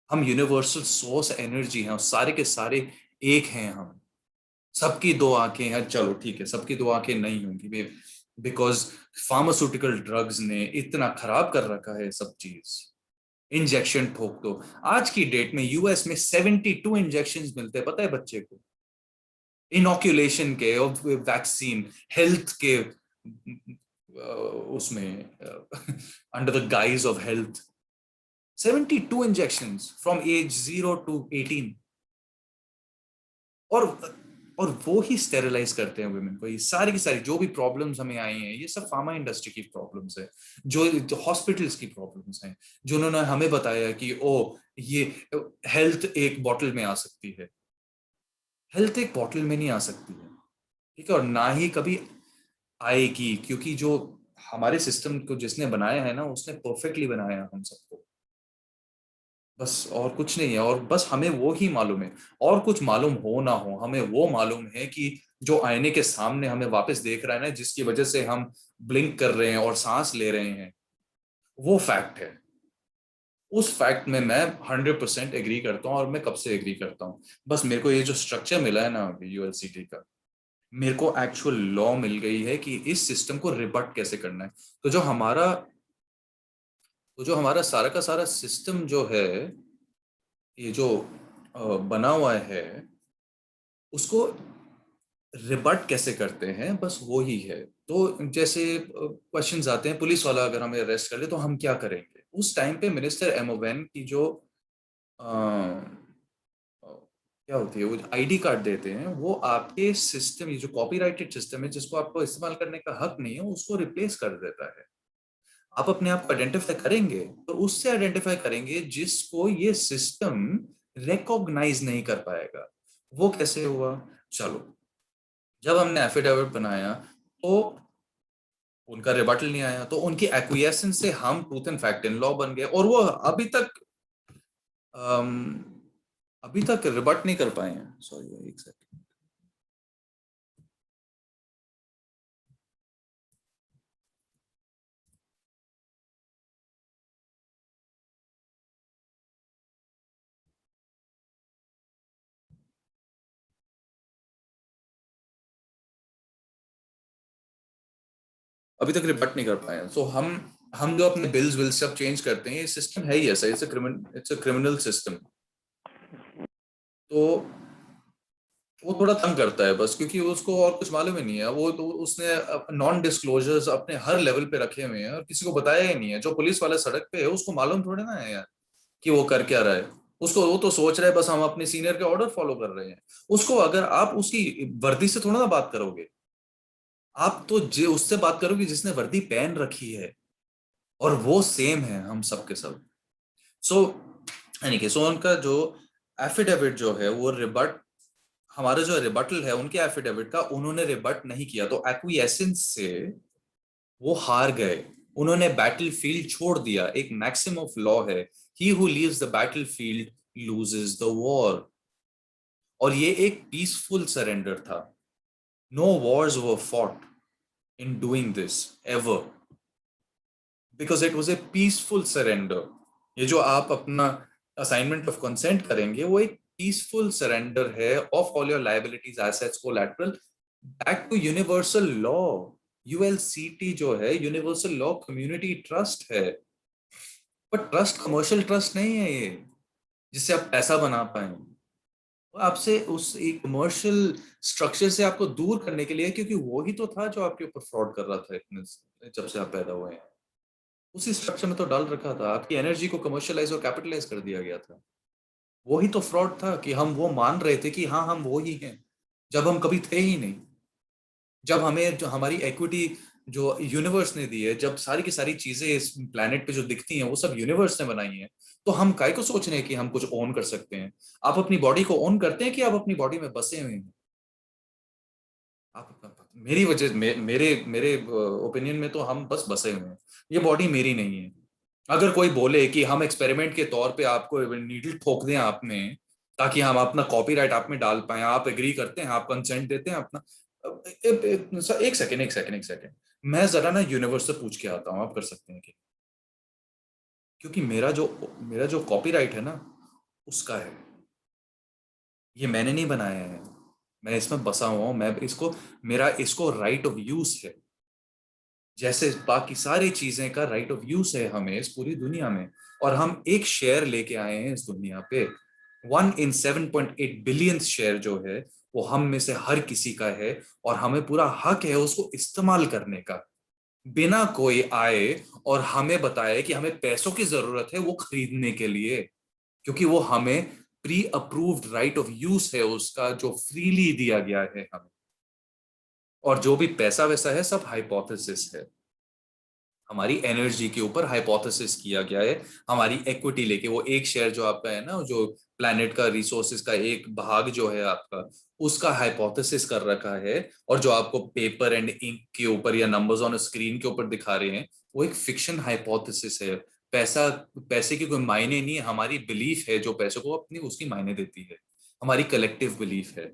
हम यूनिवर्सल सोर्स एनर्जी हैं, सारे के सारे एक हैं हम। सबकी 2 आंखें हैं, चलो ठीक है, सबकी 2 आंखें नहीं होंगी, बिकॉज फार्मास्यूटिकल ड्रग्स ने इतना खराब कर रखा है सब चीज। इंजेक्शन ठोक दो, आज की डेट में यूएस में 72 इंजेक्शन मिलते हैं, पता है बच्चे को, इनोक्यूलेशन के और वैक्सीन हेल्थ के, उसमें under the guise of health 72 injections from age 0 to 18, और वो ही स्टेरिलाइज करते हैं वुमेन को। ये सारी की सारी जो भी प्रॉब्लम्स हमें आई हैं, ये सब फार्मा इंडस्ट्री की प्रॉब्लम्स है, जो हॉस्पिटल्स की प्रॉब्लम्स हैं, जिन्होंने हमें बताया कि ओ ये हेल्थ एक बॉटल में आ सकती है। हेल्थ एक बॉटल में नहीं आ सकती है, ठीक है, और ना ही कभी आएगी, क्योंकि जो हमारे सिस्टम को जिसने बनाया है ना, उसने परफेक्टली बनाया हम सबको। बस और कुछ नहीं है, और बस हमें वो ही मालूम है, और कुछ मालूम हो ना हो, हमें वो मालूम है कि जो आईने के सामने हमें वापस देख रहा है ना, जिसकी वजह से हम ब्लिंक कर रहे हैं और सांस ले रहे हैं, वो फैक्ट है। उस फैक्ट में मैं 100% एग्री करता हूँ, और मैं कब से एग्री करता हूँ। बस मेरे को ये जो स्ट्रक्चर मिला है ना यूएलसीटी का, मेरे को एक्चुअल लॉ मिल गई है कि इस सिस्टम को रिबट कैसे करना है। तो जो हमारा सारा का सारा सिस्टम जो है, ये जो बना हुआ है, उसको रिबट कैसे करते हैं, बस वो ही है। तो जैसे क्वेश्चंस आते हैं, पुलिस वाला अगर हमें अरेस्ट कर ले तो हम क्या करेंगे? उस टाइम पे मिनिस्टर एमओवेन की जो क्या होती है, वो आईडी कार्ड देते हैं, वो आपके सिस्टम, ये जो कॉपीराइटेड सिस्टम है जिसको आपको इस्तेमाल करने का हक नहीं है, उसको रिप्लेस कर देता है। आप अपने आप को आइडेंटिफाई करेंगे तो उससे आइडेंटिफाई करेंगे जिसको ये सिस्टम रिकॉग्नाइज नहीं कर पाएगा। वो कैसे हुआ? चलो, जब हमने एफिडेविट बनाया तो उनका रिबटल नहीं आया, तो उनकी एक्विएसेंस से हम truth and fact in law बन गए, और वो अभी तक रिबट नहीं कर पाए हैं। सॉरी, एक सेकंड। अभी तक रिबट नहीं कर पाए हैं। सो हम जो अपने बिल्स विल्स सब चेंज करते हैं, ये सिस्टम है ही ऐसा, इट्स अ क्रिमिनल सिस्टम। तो वो थोड़ा तंग करता है बस, क्योंकि उसको और कुछ मालूम ही नहीं है। वो तो उसने नॉन डिस्क्लोजर्स अपने हर लेवल पे रखे हुए हैं और किसी को बताया ही नहीं है। जो पुलिस वाला सड़क पे है उसको मालूम थोड़े ना है यार कि वो कर क्या रहा है। उसको, वो तो सोच रहा है बस हम अपने सीनियर के ऑर्डर फॉलो कर रहे हैं। उसको अगर आप उसकी वर्दी से थोड़ा ना बात करोगे, आप तो उससे बात करोगे जिसने वर्दी पहन रखी है, और वो सेम है हम सब के सब। सो यानी कि उनका जो एफिडेविट जो है वो रिबट, हमारा जो रिबटल है उनके एफिडेविट का, उन्होंने रिबट नहीं किया, तो एक्विएसेंस से वो हार गए। उन्होंने बैटल फील्ड छोड़ दिया। एक मैक्सिम ऑफ लॉ है, he who leaves the battle field loses the war. और ये एक पीसफुल सरेंडर था। No wars were fought in doing this ever, because it was a peaceful surrender. ये जो आप अपना असाइनमेंट ऑफ कंसेंट करेंगे, वो एक पीसफुल सरेंडर है of all your liabilities, assets, collateral, back to universal law. ULCT जो है यूनिवर्सल लॉ कम्युनिटी ट्रस्ट है, पर ट्रस्ट कमर्शियल ट्रस्ट नहीं है ये जिससे आप पैसा बना पाए। वो आपसे उस एक कमर्शियल स्ट्रक्चर से आपको दूर करने के लिए, क्योंकि वो ही तो था जो आपके ऊपर फ्रॉड कर रहा था इतने जब से आप पैदा हुए हैं। उसी स्ट्रक्चर में तो डाल रखा था, आपकी एनर्जी को कमर्शियलाइज और कैपिटलाइज कर दिया गया था। वही तो फ्रॉड था कि हम वो मान रहे थे कि हाँ हम वो ही हैं, जब हम कभी थे ही नहीं। जब हमें जो हमारी इक्विटी जो यूनिवर्स ने दी है, जब सारी की सारी चीजें इस प्लेनेट पे जो दिखती हैं वो सब यूनिवर्स ने बनाई हैं, तो हम काय को सोच रहे हैं कि हम कुछ ओन कर सकते हैं? आप अपनी बॉडी को ओन करते हैं कि आप अपनी बॉडी में बसे हुए हैं? आप, मेरी वजह मेरे मेरे ओपिनियन में तो हम बस बसे हुए हैं। ये बॉडी मेरी नहीं है। अगर कोई बोले कि हम एक्सपेरिमेंट के तौर पे आपको नीडल ठोक दें आप में, ताकि हम अपना कॉपीराइट आप में डाल पाए, आप एग्री करते हैं, आप कंसेंट देते हैं अपना? एक सेकेंड, मैं जरा ना यूनिवर्स से पूछ के आता हूँ, आप कर सकते हैं कि, क्योंकि मेरा जो कॉपीराइट है ना, उसका है। ये मैंने नहीं बनाया है, मैं इसमें बसा हुआ हूँ। मैं इसको राइट ऑफ यूज है, जैसे बाकी सारी चीजें का राइट ऑफ यूज है हमें इस पूरी दुनिया में। और हम एक शेयर लेके आए हैं इस दुनिया पे। 1 in 7.8 बिलियन शेयर जो है वो हम में से हर किसी का है, और हमें पूरा हक है उसको इस्तेमाल करने का, बिना कोई आए और हमें बताए कि हमें पैसों की जरूरत है वो खरीदने के लिए, क्योंकि वो हमें pre approved right of use है उसका, जो फ्रीली दिया गया है हमें। और जो भी पैसा वैसा है सब हाइपोथेसिस है, हमारी एनर्जी के ऊपर हाइपोथेसिस किया गया है। हमारी इक्विटी लेके, वो एक शेयर जो आपका है ना, जो प्लैनेट का रिसोर्सेज का एक भाग जो है आपका, उसका हाइपोथेसिस कर रखा है। और जो आपको पेपर एंड इंक के ऊपर या नंबर्स ऑन स्क्रीन के ऊपर दिखा रहे हैं, वो एक फिक्शन हाइपोथेसिस है। पैसे की कोई मायने नहीं है, हमारी बिलीफ है जो पैसे को अपनी उसकी मायने देती है, हमारी कलेक्टिव बिलीफ है।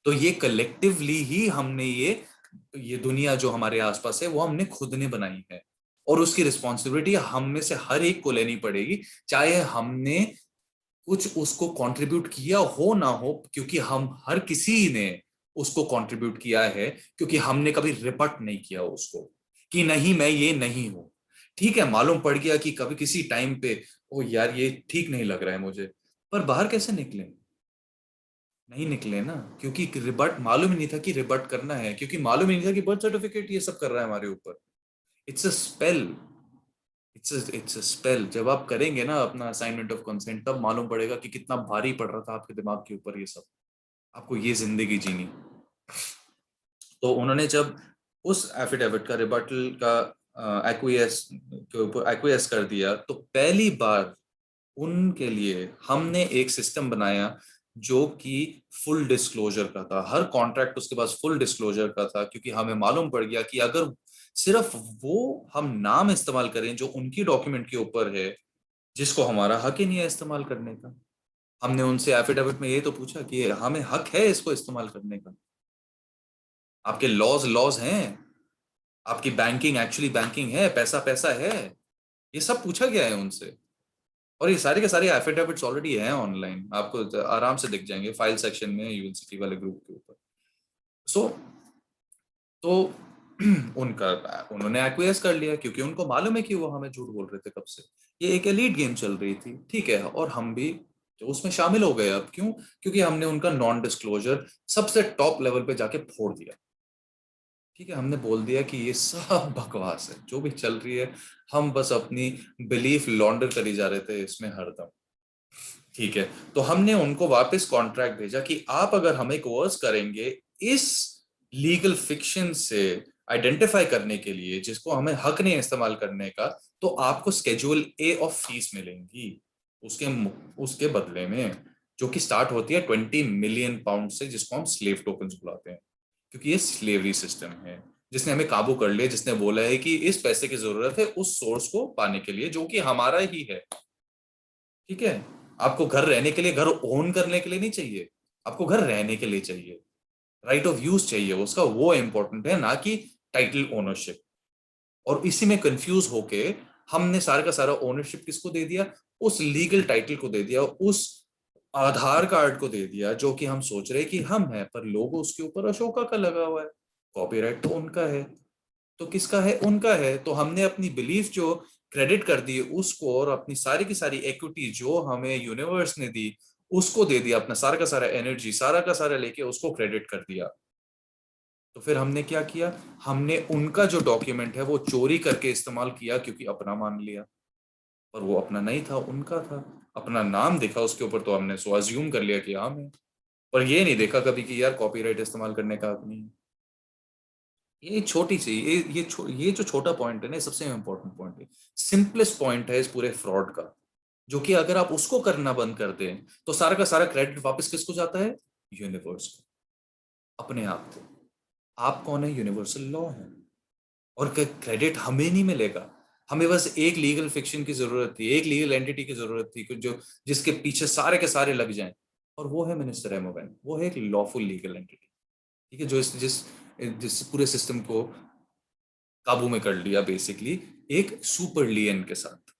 तो ये कलेक्टिवली ही हमने ये दुनिया जो हमारे आसपास है वो हमने खुद ने बनाई है, और उसकी रिस्पॉन्सिबिलिटी हम में से हर एक को लेनी पड़ेगी, चाहे हमने कुछ उसको कंट्रीब्यूट किया हो ना हो, क्योंकि हम हर किसी ने उसको कंट्रीब्यूट किया है, क्योंकि हमने कभी रिपट नहीं किया उसको कि नहीं मैं ये नहीं हूं। ठीक है, मालूम पड़ गया कि कभी किसी टाइम पे ओ यार ये ठीक नहीं लग रहा है मुझे, पर बाहर कैसे निकले? नहीं निकले ना, क्योंकि रिबट मालूम ही नहीं था कि रिबट करना है, क्योंकि मालूम ही नहीं था कि बर्थ सर्टिफिकेट ये सब कर रहा है हमारे ऊपर। It's a spell, it's a spell. जब आप करेंगे ना अपना असाइनमेंट ऑफ कंसेंट, तब मालूम पड़ेगा कि कितना भारी पड़ रहा था आपके दिमाग के ऊपर ये सब, आपको ये जिंदगी जीनी। तो उन्होंने जब उस एफिडेविट का रिबटल का एक्वियस कर दिया, तो पहली बार उनके लिए हमने एक सिस्टम बनाया जो कि फुल डिस्क्लोजर का था। हर कॉन्ट्रैक्ट उसके पास फुल डिस्क्लोजर का था, क्योंकि हमें मालूम पड़ गया कि अगर सिर्फ वो हम नाम इस्तेमाल करें जो उनकी डॉक्यूमेंट के ऊपर है, जिसको हमारा हक ही नहीं है इस्तेमाल करने का। हमने उनसे एफिडेविट में ये तो पूछा कि हमें हक है इसको इस्तेमाल करने का, आपके लॉज हैं, आपकी बैंकिंग एक्चुअली बैंकिंग है, पैसा पैसा है, ये सब पूछा गया है उनसे। और ये सारे के सारे एफिडेविट्स ऑलरेडी हैं ऑनलाइन, आपको आराम से दिख जाएंगे फाइल सेक्शन में यूनिवर्सिटी वाले ग्रुप के ऊपर। सो तो उन्होंने एक्वायर्स कर लिया, क्योंकि उनको मालूम है कि वो हमें झूठ बोल रहे थे कब से। ये एक एलीट गेम चल रही थी, ठीक है, और हम भी तो उसमें शामिल हो गए। अब क्यों? क्योंकि हमने उनका नॉन डिस्क्लोजर सबसे टॉप लेवल पे जाके फोड़ दिया। ठीक है, हमने बोल दिया कि ये सब बकवास है जो भी चल रही है, हम बस अपनी बिलीफ लॉन्डर करी जा रहे थे इसमें हरदम। ठीक है, तो हमने उनको वापस कॉन्ट्रैक्ट भेजा कि आप अगर हमें कोर्स करेंगे इस लीगल फिक्शन से आइडेंटिफाई करने के लिए जिसको हमें हक नहीं इस्तेमाल करने का, तो आपको स्केड्यूल ए ऑफ फीस मिलेंगी उसके उसके बदले में, जो कि स्टार्ट होती है 20 मिलियन पाउंड से, जिसको हम स्लेव टोकन्स बुलाते हैं। क्योंकि ये स्लेवरी सिस्टम है जिसने हमें काबू कर लिया, जिसने बोला है कि इस पैसे की जरूरत है उस सोर्स को पाने के लिए जो कि हमारा ही है। ठीक है, आपको घर रहने के लिए, घर ओन करने के लिए नहीं चाहिए, आपको घर रहने के लिए चाहिए, राइट ऑफ यूज चाहिए उसका, वो इंपॉर्टेंट है, ना कि टाइटल ओनरशिप। और इसी में कंफ्यूज होके हमने सारा का सारा ओनरशिप किसको दे दिया? उस लीगल टाइटल को दे दिया, उस आधार कार्ड को दे दिया जो कि हम सोच रहे कि हम हैं, पर लोगो उसके ऊपर अशोका का लगा हुआ है, कॉपीराइट तो उनका है। तो किसका है? उनका है। तो हमने अपनी बिलीफ जो क्रेडिट कर दी उसको, और अपनी सारी की सारी इक्विटी जो हमें यूनिवर्स ने दी उसको दे दिया, अपना सारा का सारा एनर्जी सारा का सारा लेके उसको क्रेडिट कर दिया। तो फिर हमने क्या किया? हमने उनका जो डॉक्यूमेंट है वो चोरी करके इस्तेमाल किया, क्योंकि अपना मान लिया, पर वो अपना नहीं था, उनका था। अपना नाम देखा उसके ऊपर तो हमने सो अज्यूम कर लिया कि हम है, पर ये नहीं देखा कभी कि यार कॉपीराइट इस्तेमाल करने का हक नहीं है। ये छोटी सी ये जो छोटा पॉइंट है ना, सबसे इम्पोर्टेंट पॉइंट है, सिंपलेस्ट पॉइंट है इस पूरे फ्रॉड का, जो कि अगर आप उसको करना बंद कर दें तो सारा का सारा क्रेडिट वापस किसको जाता है? यूनिवर्स को, अपने आप को। आप कौन है? यूनिवर्सल लॉ है, और क्रेडिट हमें नहीं मिलेगा। हमें बस एक लीगल फिक्शन की जरूरत थी, एक लीगल एंटिटी की जरूरत थी जो जिसके पीछे सारे के सारे लग जाएं, और वो है मिनिस्टर एमोवेन। वो है एक लॉफुल लीगल एंटिटी, ठीक है, जो जिस पूरे सिस्टम को काबू में कर लिया बेसिकली, एक सुपर लियन के साथ।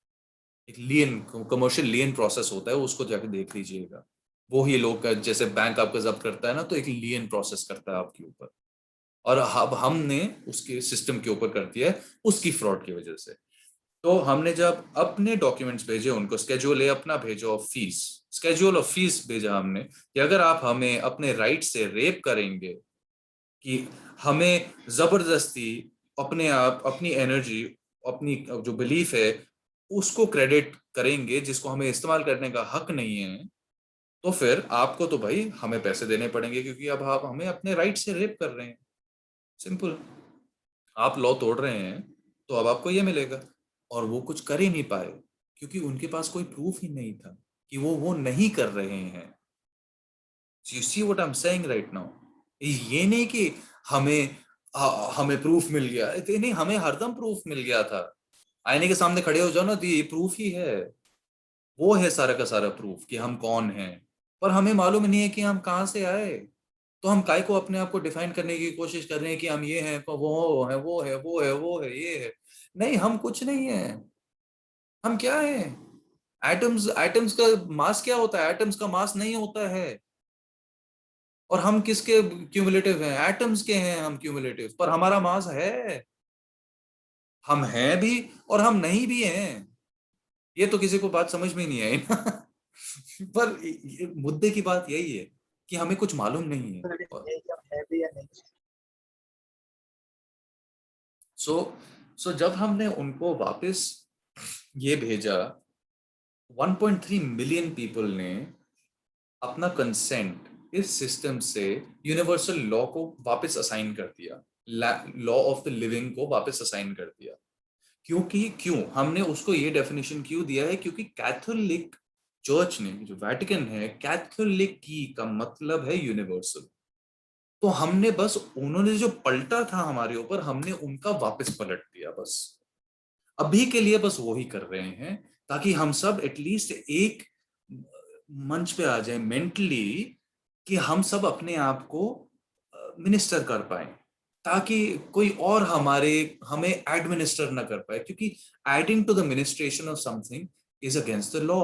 एक लियन, कमर्शियल लियन प्रोसेस होता है, उसको जाके देख लीजिएगा। वो ही लोग, जैसे बैंक आपका जब्त करता है ना, तो एक लियन प्रोसेस करता है आपके ऊपर, और अब हमने उसके सिस्टम के ऊपर कर दिया है उसकी फ्रॉड की वजह से। तो हमने जब अपने डॉक्यूमेंट्स भेजे उनको, स्केड्यूल ए अपना भेजो of fees, schedule of fees भेजा हमने कि अगर आप हमें अपने राइट से रेप करेंगे, कि हमें जबरदस्ती अपने आप अपनी एनर्जी, अपनी जो बिलीफ है उसको क्रेडिट करेंगे जिसको हमें इस्तेमाल करने का हक नहीं है, तो फिर आपको तो भाई हमें पैसे देने पड़ेंगे, क्योंकि अब आप हमें अपने राइट से रेप कर रहे हैं। सिंपल, आप लॉ तोड़ रहे हैं तो अब आपको ये मिलेगा। और वो कुछ कर ही नहीं पाए, क्योंकि उनके पास कोई प्रूफ ही नहीं था कि वो नहीं कर रहे हैं। You see what I am saying right now? ये नहीं कि हमें हमें प्रूफ मिल गया, नहीं, हमें हरदम प्रूफ मिल गया था। आईने के सामने खड़े हो जाओ ना, तो ये प्रूफ ही है, वो है सारा का सारा प्रूफ कि हम कौन हैं। पर हमें मालूम नहीं है कि हम कहाँ से आए, तो हम काय को अपने आप को डिफाइन करने की कोशिश कर रहे हैं कि हम ये हैं, वो है, वो है, वो है, वो है, ये है। नहीं, हम कुछ नहीं है। हम क्या है? एटम्स, एटम्स का मास क्या होता है? एटम्स का मास नहीं होता है। और हम किसके क्यूमुलेटिव हैं? एटम्स के हैं हम क्यूमुलेटिव, पर हमारा मास है। हम हैं भी और हम नहीं भी हैं। ये तो किसी को बात समझ में नहीं आई ना। पर मुद्दे की बात यही है कि हमें कुछ मालूम नहीं है। है भी या नहीं? सो जब हमने उनको वापस ये भेजा, 1.3 मिलियन पीपल ने अपना कंसेंट इस सिस्टम से यूनिवर्सल लॉ को वापस असाइन कर दिया, लॉ ऑफ द लिविंग को वापस असाइन कर दिया। क्यों हमने उसको ये डेफिनेशन क्यों दिया है? क्योंकि कैथोलिक चर्च ने, जो वेटिकन है, कैथोलिक की का मतलब है यूनिवर्सल। तो हमने बस, उन्होंने जो पलटा था हमारे ऊपर, हमने उनका वापस पलट दिया। बस अभी के लिए बस वो ही कर रहे हैं, ताकि हम सब एटलीस्ट एक मंच पे आ जाए मेंटली, कि हम सब अपने आप को मिनिस्टर कर पाए, ताकि कोई और हमें एडमिनिस्टर ना कर पाए। क्योंकि aiding to the ministration of something is against the law,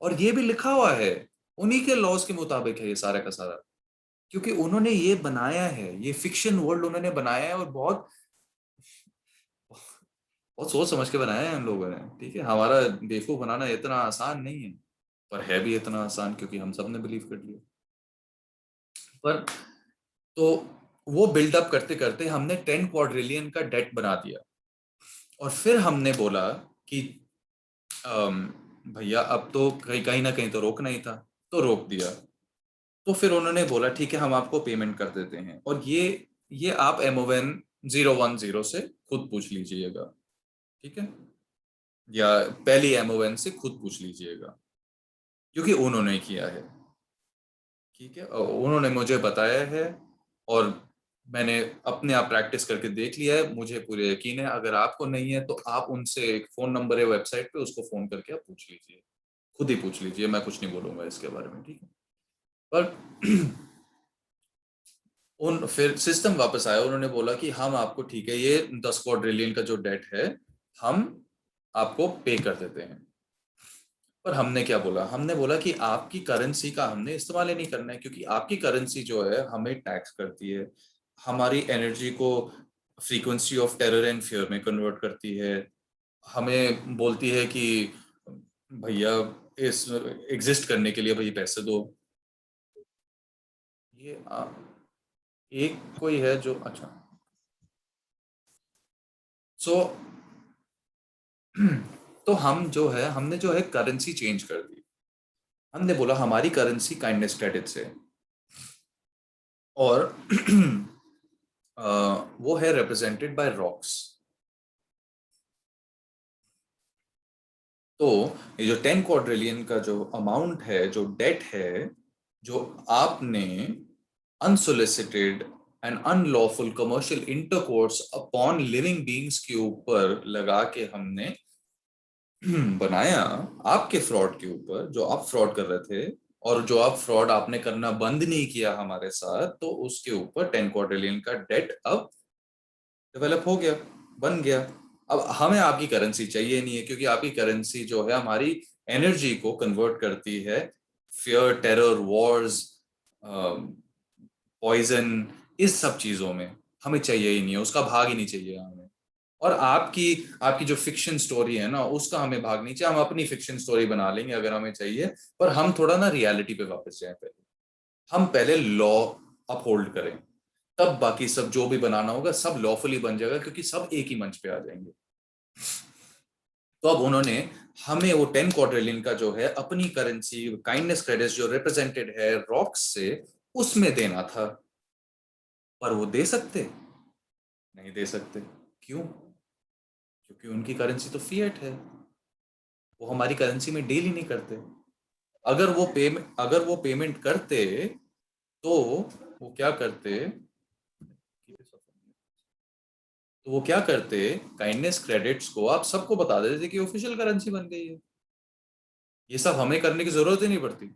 और ये भी लिखा हुआ है, उन्हीं के लॉज के मुताबिक है ये सारा का सारा। क्योंकि उन्होंने ये बनाया है, ये फिक्शन वर्ल्ड उन्होंने बनाया है, और बहुत बहुत सोच समझ के बनाया है हम लोगों ने। ठीक है, हमारा बेवकूफ बनाना इतना आसान नहीं है, पर है भी इतना आसान क्योंकि हम सब ने बिलीव कर लिया। पर तो वो बिल्डअप करते करते हमने 10 क्वाड्रिलियन का डेट बना दिया, और फिर हमने बोला कि भैया अब तो कहीं ना कहीं तो रोकना ही था, तो रोक दिया। तो फिर उन्होंने बोला ठीक है, हम आपको पेमेंट कर देते हैं, और ये आप MON 010 से खुद पूछ लीजिएगा। ठीक है, या पहली MON से खुद पूछ लीजिएगा, क्योंकि उन्होंने किया है। ठीक है, उन्होंने मुझे बताया है, और मैंने अपने आप प्रैक्टिस करके देख लिया है, मुझे पूरे यकीन है। अगर आपको नहीं है तो आप उनसे, एक फोन नंबर है वेबसाइट पे, उसको फोन करके आप पूछ लीजिए, खुद ही पूछ लीजिए, मैं कुछ नहीं बोलूंगा इसके बारे में। ठीक है, पर फिर सिस्टम वापस आया, उन्होंने बोला कि हम आपको, ठीक है, ये 10 क्वाड्रिलियन का जो डेट है, हम आपको पे कर देते हैं। पर हमने क्या बोला? हमने बोला कि आपकी करेंसी का हमने इस्तेमाल ही नहीं करना है, क्योंकि आपकी करेंसी जो है हमें टैक्स करती है, हमारी एनर्जी को frequency of terror and fear में कन्वर्ट करती है, हमें बोलती है कि भैया इस एग्जिस्ट करने के लिए भैया पैसे दो। ये एक कोई है जो, अच्छा, सो तो हम जो है, हमने जो है करेंसी चेंज कर दी। हमने बोला हमारी करेंसी काइंडनेस क्रेडिट से, और वो है रिप्रेजेंटेड बाय रॉक्स। तो ये जो 10 क्वाड्रिलियन का जो अमाउंट है, जो डेट है, जो आपने unsolicited and unlawful commercial intercourse upon living beings के ऊपर लगा के हमने बनाया, आपके फ्रॉड के ऊपर, जो आप फ्रॉड कर रहे थे, और जो आप फ्रॉड आपने करना बंद नहीं किया हमारे साथ, तो उसके ऊपर 10 क्वाड्रिलियन का डेट अब डेवलप हो गया, बन गया। अब हमें आपकी करेंसी चाहिए नहीं है, क्योंकि आपकी करेंसी जो है हमारी एनर्जी को कन्वर्ट करती है फियर, टेरर, वॉर्स, पॉइजन, इस सब चीजों में। हमें चाहिए ही नहीं है, उसका भाग ही नहीं चाहिए हमें। और आपकी आपकी जो फिक्शन स्टोरी है ना, उसका हमें भाग नहीं चाहिए। हम अपनी फिक्शन स्टोरी बना लेंगे अगर हमें चाहिए, पर हम थोड़ा ना रियलिटी पे वापस जाए। पहले हम पहले लॉ अपहोल्ड करें, तब बाकी सब जो भी बनाना होगा सब लॉफुली बन जाएगा, क्योंकि सब एक ही मंच पे आ जाएंगे। तो अब उन्होंने हमें वो 10 क्वाड्रिलियन का जो है अपनी करेंसी काइंडनेस क्रेडिट जो रिप्रेजेंटेड है रॉक्स से, उसमें देना था। पर वो दे सकते नहीं, दे सकते। क्यों? क्योंकि उनकी करेंसी तो फिएट है, वो हमारी करेंसी में डील ही नहीं करते। अगर वो पेमेंट करते तो वो क्या करते? तो वो क्या करते, काइंडनेस क्रेडिट्स को आप सबको बता देते थे कि ऑफिशियल करेंसी बन गई है। ये सब हमें करने की जरूरत ही नहीं पड़ती।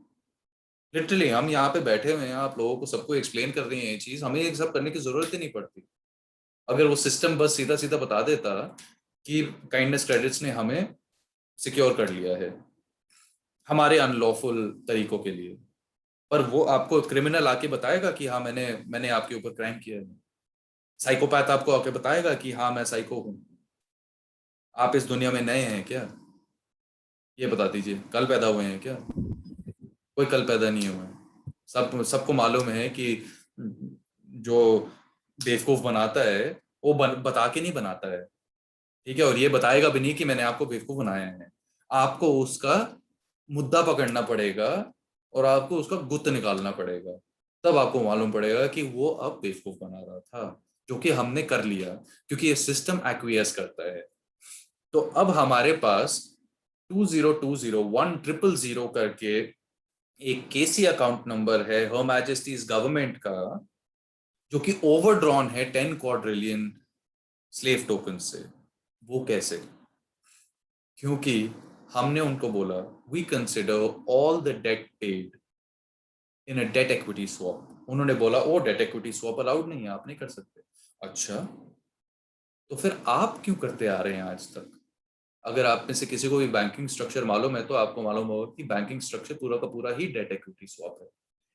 लिटरली हम यहाँ पे बैठे हुए हैं, आप लोगों को सबको एक्सप्लेन कर रही हैं ये चीज, हमें ये सब करने की जरूरत ही नहीं पड़ती। अगर वो सिस्टम बस सीधा सीधा बता देता कि काइंडनेस क्रेडिट्स ने हमें सिक्योर कर लिया है हमारे अनलॉफुल तरीकों के लिए, पर वो आपको क्रिमिनल आके बताएगा कि हाँ मैंने आपके ऊपर क्राइम किया है। साइकोपैथ आपको आके बताएगा कि हाँ मैं साइको हूं। आप इस दुनिया में नए हैं क्या? ये बता दीजिए, कल पैदा हुए हैं क्या? कोई कल पैदा नहीं हुआ है। सबको मालूम है कि जो बेवकूफ बनाता है वो बता के नहीं बनाता है, ठीक है? और ये बताएगा भी नहीं कि मैंने आपको बेवकूफ बनाया है। आपको उसका मुद्दा पकड़ना पड़ेगा और आपको उसका गुत्त निकालना पड़ेगा, तब आपको मालूम पड़ेगा कि वो अब बेवकूफ बना रहा था, जो कि हमने कर लिया, क्योंकि ये सिस्टम एक्वियस करता है। तो अब हमारे पास 20201000 करके एक केसी अकाउंट नंबर है हर मैजेस्टीज गवर्नमेंट का, जो कि ओवरड्रॉन है 10 क्वाड्रिलियन स्लेव टोकन से। वो कैसे? क्योंकि हमने उनको बोला we consider all the debt paid in a debt equity swap. उन्होंने बोला oh debt equity swap allowed नहीं है, आप नहीं कर सकते। अच्छा, तो फिर आप क्यों करते आ रहे हैं आज तक? अगर आप में से किसी को भी बैंकिंग स्ट्रक्चर मालूम है तो आपको मालूम होगा कि बैंकिंग स्ट्रक्चर पूरा का पूरा ही डेट इक्विटी स्वैप है।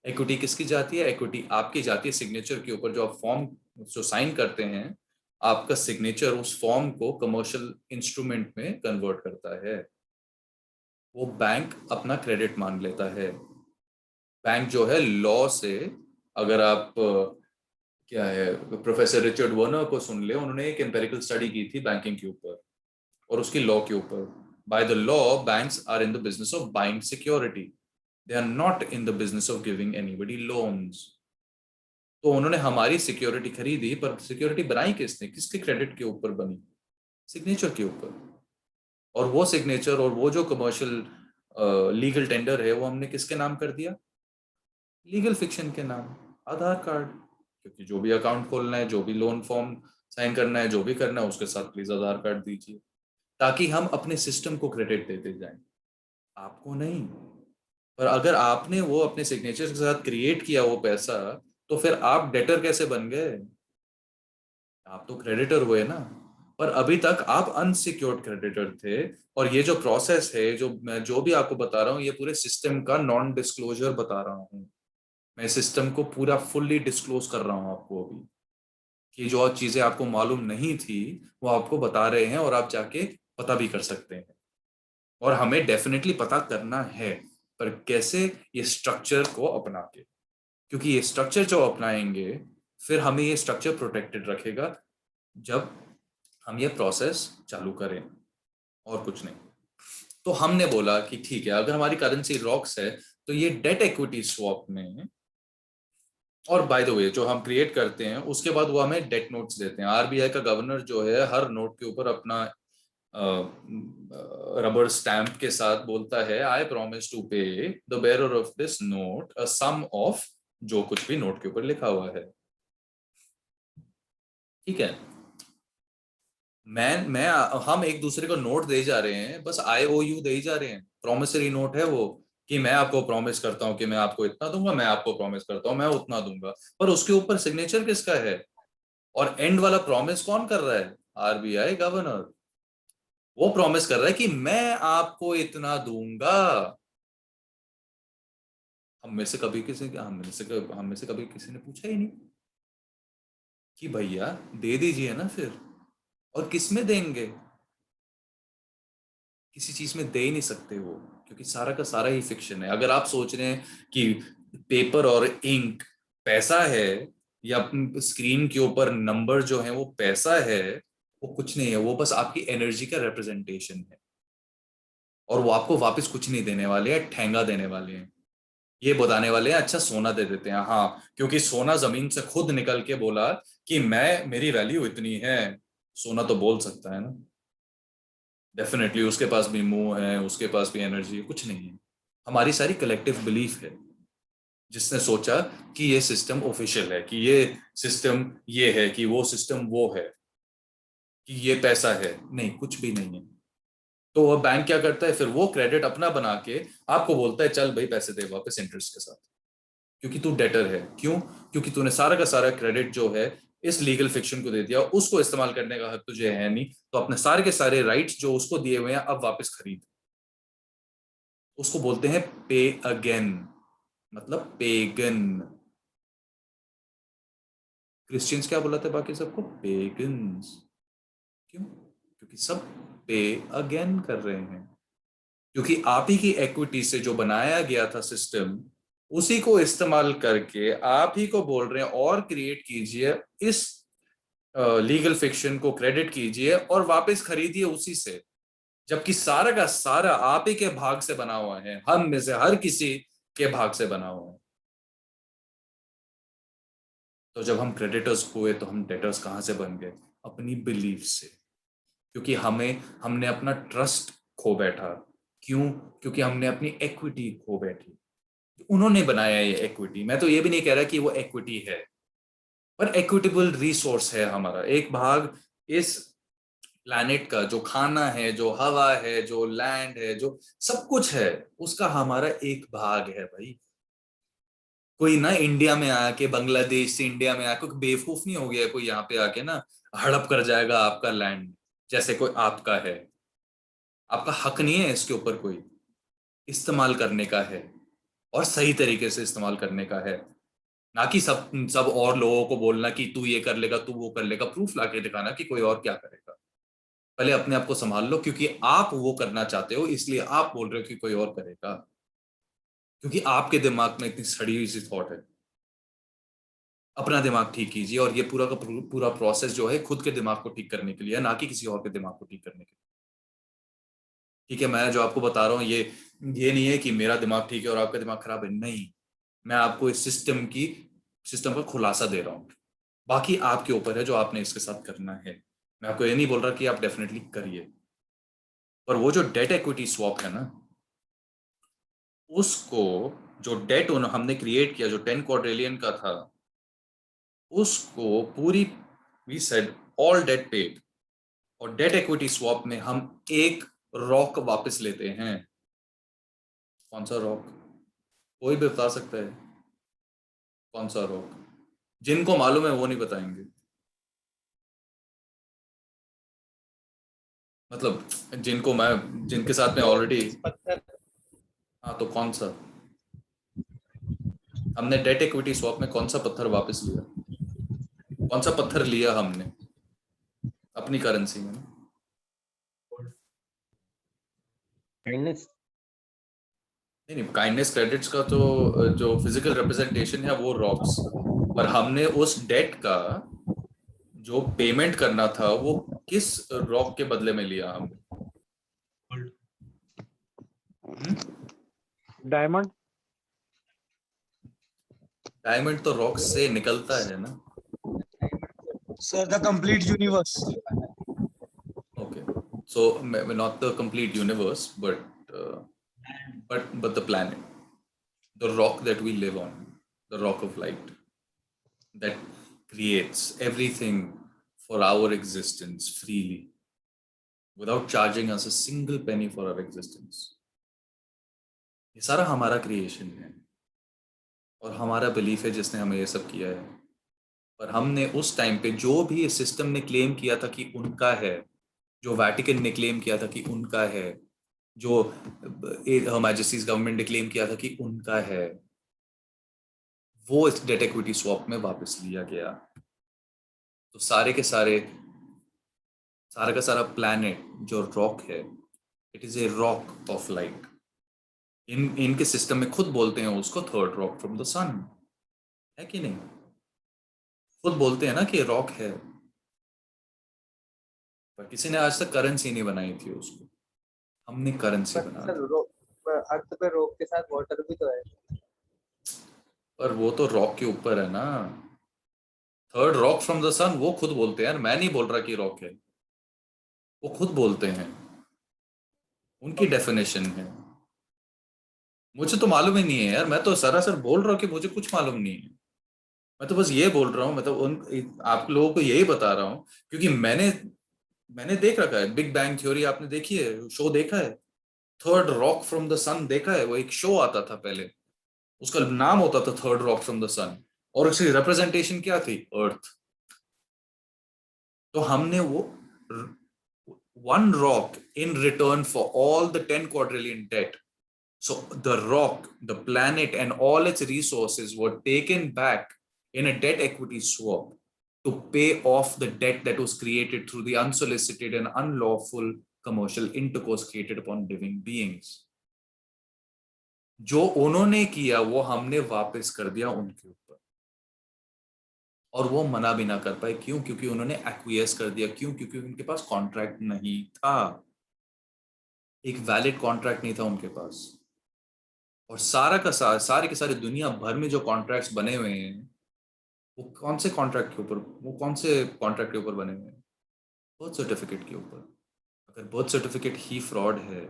इक्विटी किसकी जाती है? इक्विटी आपकी जाती है सिग्नेचर के ऊपर। जो आप फॉर्म जो साइन करते हैं, आपका सिग्नेचर उस फॉर्म को कमर्शियल इंस्ट्रूमेंट में कन्वर्ट करता है। वो बैंक अपना क्रेडिट मान लेता है। बैंक जो है लॉ से, अगर आप क्या है प्रोफेसर रिचर्ड वर्नर को सुन ले, उन्होंने एक एम्पेरिकल स्टडी की थी बैंकिंग के ऊपर और उसकी लॉ के ऊपर। By the law banks are in the business of buying security, they are not in the business of giving anybody loans. तो उन्होंने हमारी सिक्योरिटी खरीदी, पर सिक्योरिटी बनाई किसने? किसके क्रेडिट के ऊपर बनी? सिग्नेचर के ऊपर। और वो सिग्नेचर और वो जो कमर्शियल लीगल टेंडर है वो हमने किसके नाम कर दिया? लीगल फिक्शन के नाम, आधार कार्ड। क्योंकि जो भी अकाउंट खोलना है, जो भी लोन फॉर्म साइन करना है, जो भी करना है, उसके साथ प्लीज आधार कार्ड दीजिए, ताकि हम अपने सिस्टम को क्रेडिट देते जाएं, आपको नहीं। पर अगर आपने वो अपने सिग्नेचर के साथ क्रिएट किया वो पैसा, तो फिर आप डेटर कैसे बन गए? आप तो क्रेडिटर हुए ना। पर अभी तक आप अनसिक्योर्ड क्रेडिटर थे। और ये जो प्रोसेस है, जो मैं जो भी आपको बता रहा हूँ, ये पूरे सिस्टम का नॉन डिस्क्लोजर बता रहा हूँ। मैं सिस्टम को पूरा फुल्ली डिस्क्लोज कर रहा हूँ आपको अभी, कि जो चीजें आपको मालूम नहीं थी वो आपको बता रहे हैं, और आप जाके पता भी कर सकते हैं। और हमें डेफिनेटली पता करना है, पर कैसे? ये स्ट्रक्चर को अपना के। क्योंकि ये स्ट्रक्चर जो अपनाएंगे, फिर हमें ये स्ट्रक्चर प्रोटेक्टेड रखेगा जब हम ये प्रोसेस चालू करें, और कुछ नहीं। तो हमने बोला कि ठीक है, अगर हमारी करेंसी रॉक्स है तो ये डेट इक्विटी स्वैप में, और बाय द वे जो हम क्रिएट करते हैं उसके बाद वो हमें डेट नोट्स देते हैं। आरबीआई का गवर्नर जो है हर नोट के ऊपर अपना रबर स्टैंप के साथ बोलता है, I promise to pay the bearer of this note a sum of जो कुछ भी नोट के ऊपर लिखा हुआ है। ठीक है, मैं हम एक दूसरे को नोट दे जा रहे हैं, बस IOU दे ही जा रहे हैं। प्रॉमिसरी नोट है वो, कि मैं आपको प्रॉमिस करता हूं कि मैं आपको इतना दूंगा, मैं आपको प्रॉमिस करता हूं मैं उतना दूंगा, पर उसके ऊपर सिग्नेचर किसका है? और एंड वाला प्रॉमिस कौन कर रहा है? RBI governor. वो प्रॉमिस कर रहा है कि मैं आपको इतना दूंगा। हम में से कभी किसी ने पूछा ही नहीं कि भैया दे दीजिए ना फिर। और किस में देंगे? किसी चीज में दे ही नहीं सकते वो, क्योंकि सारा का सारा ही फिक्शन है। अगर आप सोच रहे हैं कि पेपर और इंक पैसा है, या स्क्रीन के ऊपर नंबर जो है वो पैसा है, वो कुछ नहीं है। वो बस आपकी एनर्जी का रिप्रेजेंटेशन है, और वो आपको वापस कुछ नहीं देने वाले हैं, ठेंगा देने वाले हैं। ये बताने वाले हैं अच्छा सोना दे देते हैं, हाँ, क्योंकि सोना जमीन से खुद निकल के बोला कि मेरी वैल्यू इतनी है। सोना तो बोल सकता है ना, डेफिनेटली उसके पास भी मुंह है, उसके पास भी एनर्जी है। कुछ नहीं है, हमारी सारी कलेक्टिव बिलीफ है, जिसने सोचा कि ये सिस्टम ऑफिशियल है, कि ये सिस्टम ये है, कि वो सिस्टम वो है। कि ये पैसा है, नहीं, कुछ भी नहीं है। तो वह बैंक क्या करता है, फिर वो क्रेडिट अपना बना के आपको बोलता है चल भाई पैसे दे वापस इंटरेस्ट के साथ, क्योंकि तू डेटर है। क्यों? क्योंकि तूने सारा का सारा क्रेडिट जो है इस लीगल फिक्शन को दे दिया, उसको इस्तेमाल करने का हक तुझे है नहीं, तो अपने सारे के सारे राइट्स जो उसको दिए हुए हैं अब वापस खरीद। उसको बोलते हैं पे अगेन, मतलब पेगन। क्रिश्चियंस क्या बुलाते हैं बाकी सबको? पेगन्स। क्यों? क्योंकि सब पे अगेन कर रहे हैं, क्योंकि आप ही की इक्विटी से जो बनाया गया था सिस्टम, उसी को इस्तेमाल करके आप ही को बोल रहे हैं और क्रिएट कीजिए इस लीगल फिक्शन को, क्रेडिट कीजिए और वापस खरीदिए उसी से, जबकि सारा का सारा आप ही के भाग से बना हुआ है, हम में से हर किसी के भाग से बना हुआ है। तो जब हम क्रेडिटर्स हुए तो हम डेटर्स कहां से बन गए? अपनी बिलीफ से, क्योंकि हमने अपना ट्रस्ट खो बैठा। क्यों? क्योंकि हमने अपनी इक्विटी खो बैठी। उन्होंने बनाया ये इक्विटी, मैं तो ये भी नहीं कह रहा कि वो इक्विटी है, पर इक्विटेबल रिसोर्स है हमारा एक भाग इस प्लैनेट का, जो खाना है, जो हवा है, जो लैंड है, जो सब कुछ है, उसका हमारा एक भाग है भाई। कोई ना इंडिया में आके, बांग्लादेश से इंडिया में आके बेवकूफ नहीं हो गया कोई यहाँ पे आके ना हड़प कर जाएगा आपका लैंड जैसे कोई आपका है। आपका हक नहीं है इसके ऊपर, कोई इस्तेमाल करने का है और सही तरीके से इस्तेमाल करने का है, ना कि सब सब और लोगों को बोलना कि तू ये कर लेगा, तू वो कर लेगा, प्रूफ लाके दिखाना कि कोई और क्या करेगा। पहले अपने आप को संभाल लो, क्योंकि आप वो करना चाहते हो इसलिए आप बोल रहे हो कि कोई और करेगा, क्योंकि आपके दिमाग में इतनी सड़ी हुई सी थॉट है। अपना दिमाग ठीक कीजिए, और ये पूरा का पूरा प्रोसेस जो है खुद के दिमाग को ठीक करने के लिए है, ना कि किसी और के दिमाग को ठीक करने के लिए। ठीक है, मैं जो आपको बता रहा हूँ ये नहीं है कि मेरा दिमाग ठीक है और आपका दिमाग खराब है, नहीं, मैं आपको इस सिस्टम का खुलासा दे रहा हूँ। बाकी आपके ऊपर है जो आपने इसके साथ करना है। मैं आपको ये नहीं बोल रहा कि आप डेफिनेटली करिए, पर वो जो डेट इक्विटी स्वैप है ना, उसको, जो डेट हमने क्रिएट किया जो 10 क्वाड्रिलियन का था, उसको पूरी we said all debt paid, और डेट इक्विटी स्वैप में हम एक रॉक वापस लेते हैं। कौन सा रॉक? कोई भी बता सकता है कौन सा रॉक? जिनको मालूम है वो नहीं बताएंगे, मतलब जिनके साथ में ऑलरेडी। पत्थर। हाँ, तो कौन सा? हमने डेट इक्विटी स्वैप में कौन सा पत्थर वापस लिया? कौन सा पत्थर लिया हमने अपनी करेंसी में? काइंडनेस। नहीं, काइंडनेस क्रेडिट्स का तो जो फिजिकल रिप्रेजेंटेशन है वो रॉक्स, पर हमने उस डेट का जो पेमेंट करना था वो किस रॉक के बदले में लिया हमने? डायमंड। डायमंड तो रॉक से निकलता है ना। Sir, the complete universe. Okay, so not the complete universe, but the planet, the rock that we live on, the rock of light that creates everything for our existence freely, without charging us a single penny for our existence. ये सारा हमारा क्रिएशन है और हमारा बिलीफ है जिसने हमें ये सब किया है। पर हमने उस टाइम पे जो भी इस सिस्टम ने क्लेम किया था कि उनका है, जो वैटिकन ने क्लेम किया था कि उनका है, जो हर मैजेस्टीज गवर्नमेंट ने क्लेम किया था कि उनका है, वो इस डेट इक्विटी स्वैप में वापस लिया गया। तो सारे के सारे सारा का सारा प्लैनेट जो रॉक है, it is a rock of light. इनके सिस्टम में खुद बोलते हैं उसको थर्ड रॉक फ्रॉम द सन, है कि नहीं? खुद बोलते हैं ना कि रॉक है, पर किसी ने आज तक करेंसी नहीं बनाई थी उसको, हमने करेंसी बना दी। अर्थ पे रॉक के साथ वाटर भी तो है। पर वो तो रॉक के ऊपर है ना, थर्ड रॉक फ्रॉम द सन, वो खुद बोलते हैं। मैं नहीं बोल रहा कि रॉक है, वो खुद बोलते हैं, उनकी डेफिनेशन है। मुझे तो मालूम ही नहीं है यार, मैं तो सरासर बोल रहा हूँ कि मुझे कुछ मालूम नहीं है। मैं तो बस ये बोल रहा हूँ, मतलब आप लोगों को यही बता रहा हूँ, क्योंकि मैंने मैंने देख रखा है, बिग बैंग थ्योरी आपने देखी है, शो देखा है, थर्ड रॉक फ्रॉम द सन देखा है, वो एक शो आता था पहले, उसका नाम होता था थर्ड रॉक फ्रॉम द सन, और उसकी रिप्रेजेंटेशन क्या थी, अर्थ। तो हमने वो one rock in return for all the 10 quadrillion debt. So the rock, the planet, and all its resources were taken back in a debt equity swap to pay off the debt that was created through the unsolicited and unlawful commercial intercourse created upon living beings. जो उन्होंने किया वो हमने वापस कर दिया उनके ऊपर, और वो मना भी ना कर पाए। क्यों? क्योंकि उन्होंने एक्वियस कर दिया। क्यों? क्योंकि उनके पास कॉन्ट्रैक्ट नहीं था, एक वैलिड कॉन्ट्रैक्ट नहीं था उनके पास। और सारे के सारे दुनिया भर में जो कॉन्ट्रैक्ट्स बने हुए हैं वो कौन से कॉन्ट्रैक्ट के ऊपर, वो कौन से कॉन्ट्रैक्ट के ऊपर बने हुए हैं? बर्थ सर्टिफिकेट के ऊपर। अगर बर्थ सर्टिफिकेट ही फ्रॉड है,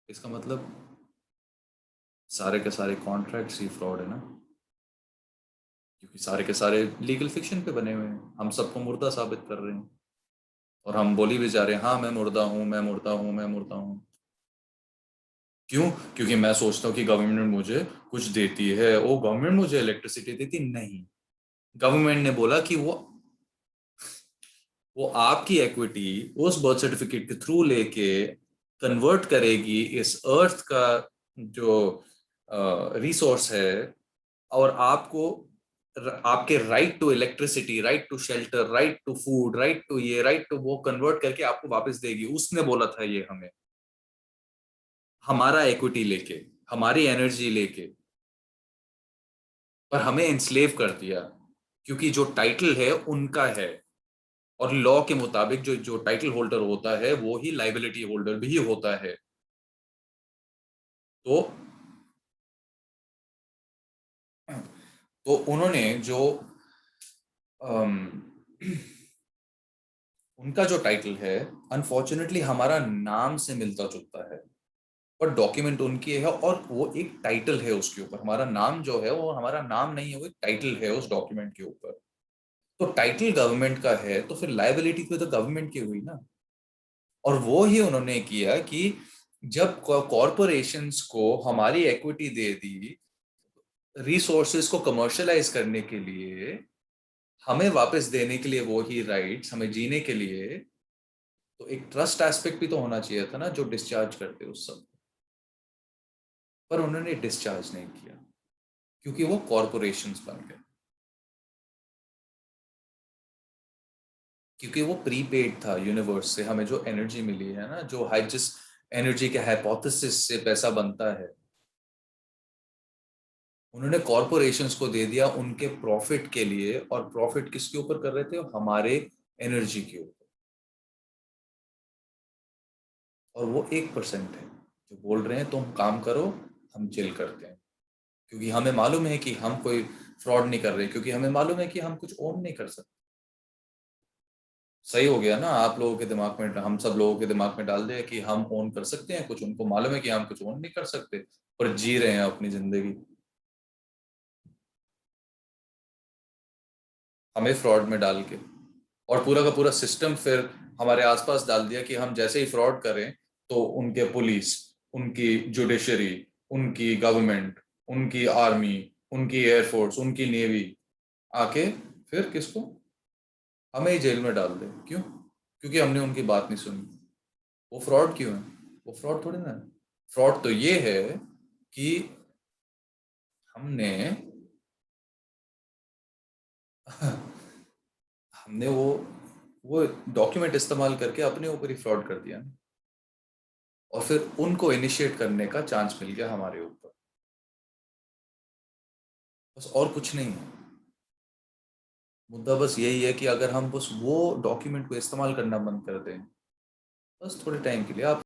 इसका मतलब सारे के सारे कॉन्ट्रैक्ट्स ही फ्रॉड है ना, क्योंकि सारे के सारे लीगल फिक्शन पे बने हुए हैं। हम सबको मुर्दा साबित कर रहे हैं और हम बोली भी जा रहे हैं, हाँ मैं मुर्दा हूँ, मैं मुर्दा हूँ, मैं मुर्दा हूँ। क्यों? क्योंकि मैं सोचता हूँ कि गवर्नमेंट मुझे कुछ देती है। ओ, गवर्नमेंट मुझे इलेक्ट्रिसिटी देती नहीं, गवर्नमेंट ने बोला कि वो आपकी इक्विटी उस बर्थ सर्टिफिकेट के थ्रू लेके कन्वर्ट करेगी इस अर्थ का जो रिसोर्स है, और आपको आपके right to electricity, right to shelter, right to food, right to ये, राइट टू वो कन्वर्ट करके आपको वापस देगी। उसने बोला था ये हमें, हमारा इक्विटी लेके, हमारी एनर्जी लेके, पर हमें इंस्लेव कर दिया, क्योंकि जो टाइटल है उनका है, और लॉ के मुताबिक जो जो टाइटल होल्डर होता है वो ही लाइबिलिटी होल्डर भी होता है। तो उन्होंने जो उनका जो टाइटल है अनफॉर्चुनेटली हमारा नाम से मिलता जुलता है, और डॉक्यूमेंट उनकी है और वो एक टाइटल है उसके ऊपर। हमारा नाम जो है वो हमारा नाम नहीं है, वो एक टाइटल है उस डॉक्यूमेंट के ऊपर। तो टाइटल गवर्नमेंट का है तो फिर लायबिलिटी तो गवर्नमेंट की हुई ना। और वो ही उन्होंने किया कि जब कॉरपोरेशंस को हमारी इक्विटी दे दी रिसोर्सेज को कमर्शियलाइज करने के लिए, हमें वापस देने के लिए वो ही राइट्स, हमें जीने के लिए, तो एक ट्रस्ट एस्पेक्ट भी तो होना चाहिए था ना जो डिस्चार्ज करते उस सब। पर उन्होंने डिस्चार्ज नहीं किया क्योंकि वो कॉरपोरेशंस बन गए, क्योंकि वो प्रीपेड था यूनिवर्स से। हमें जो एनर्जी मिली है ना, जो जिस एनर्जी के हाइपोथेसिस से पैसा बनता है, उन्होंने कॉरपोरेशंस को दे दिया उनके प्रॉफिट के लिए। और प्रॉफिट किसके ऊपर कर रहे थे? हमारे एनर्जी के ऊपर। और वो 1% है जो बोल रहे हैं तुम काम करो, हम चिल करते हैं, क्योंकि हमें मालूम है कि हम कोई फ्रॉड नहीं कर रहे, क्योंकि हमें मालूम है कि हम कुछ ओन नहीं कर सकते। सही हो गया ना? आप लोगों के दिमाग में, हम सब लोगों के दिमाग में डाल दिया कि हम ओन कर सकते हैं कुछ, उनको मालूम है कि हम कुछ ओन नहीं कर सकते, पर जी रहे हैं अपनी जिंदगी हमें फ्रॉड में डाल के। और पूरा का पूरा सिस्टम फिर हमारे आसपास डाल दिया कि हम जैसे ही फ्रॉड करें तो उनके पुलिस, उनकी जुडिशरी, उनकी गवर्नमेंट, उनकी आर्मी, उनकी एयरफोर्स, उनकी नेवी आके फिर किसको? हमें ही जेल में डाल दे। क्यों? क्योंकि हमने उनकी बात नहीं सुनी। वो फ्रॉड क्यों है? वो फ्रॉड थोड़ी ना है। फ्रॉड तो ये है कि हमने हमने वो डॉक्यूमेंट इस्तेमाल करके अपने ऊपर ही फ्रॉड कर दिया, और फिर उनको इनिशिएट करने का चांस मिल गया हमारे ऊपर। बस और कुछ नहीं है। मुद्दा बस यही है कि अगर हम बस वो डॉक्यूमेंट को इस्तेमाल करना बंद कर दें, बस थोड़े टाइम के लिए, आप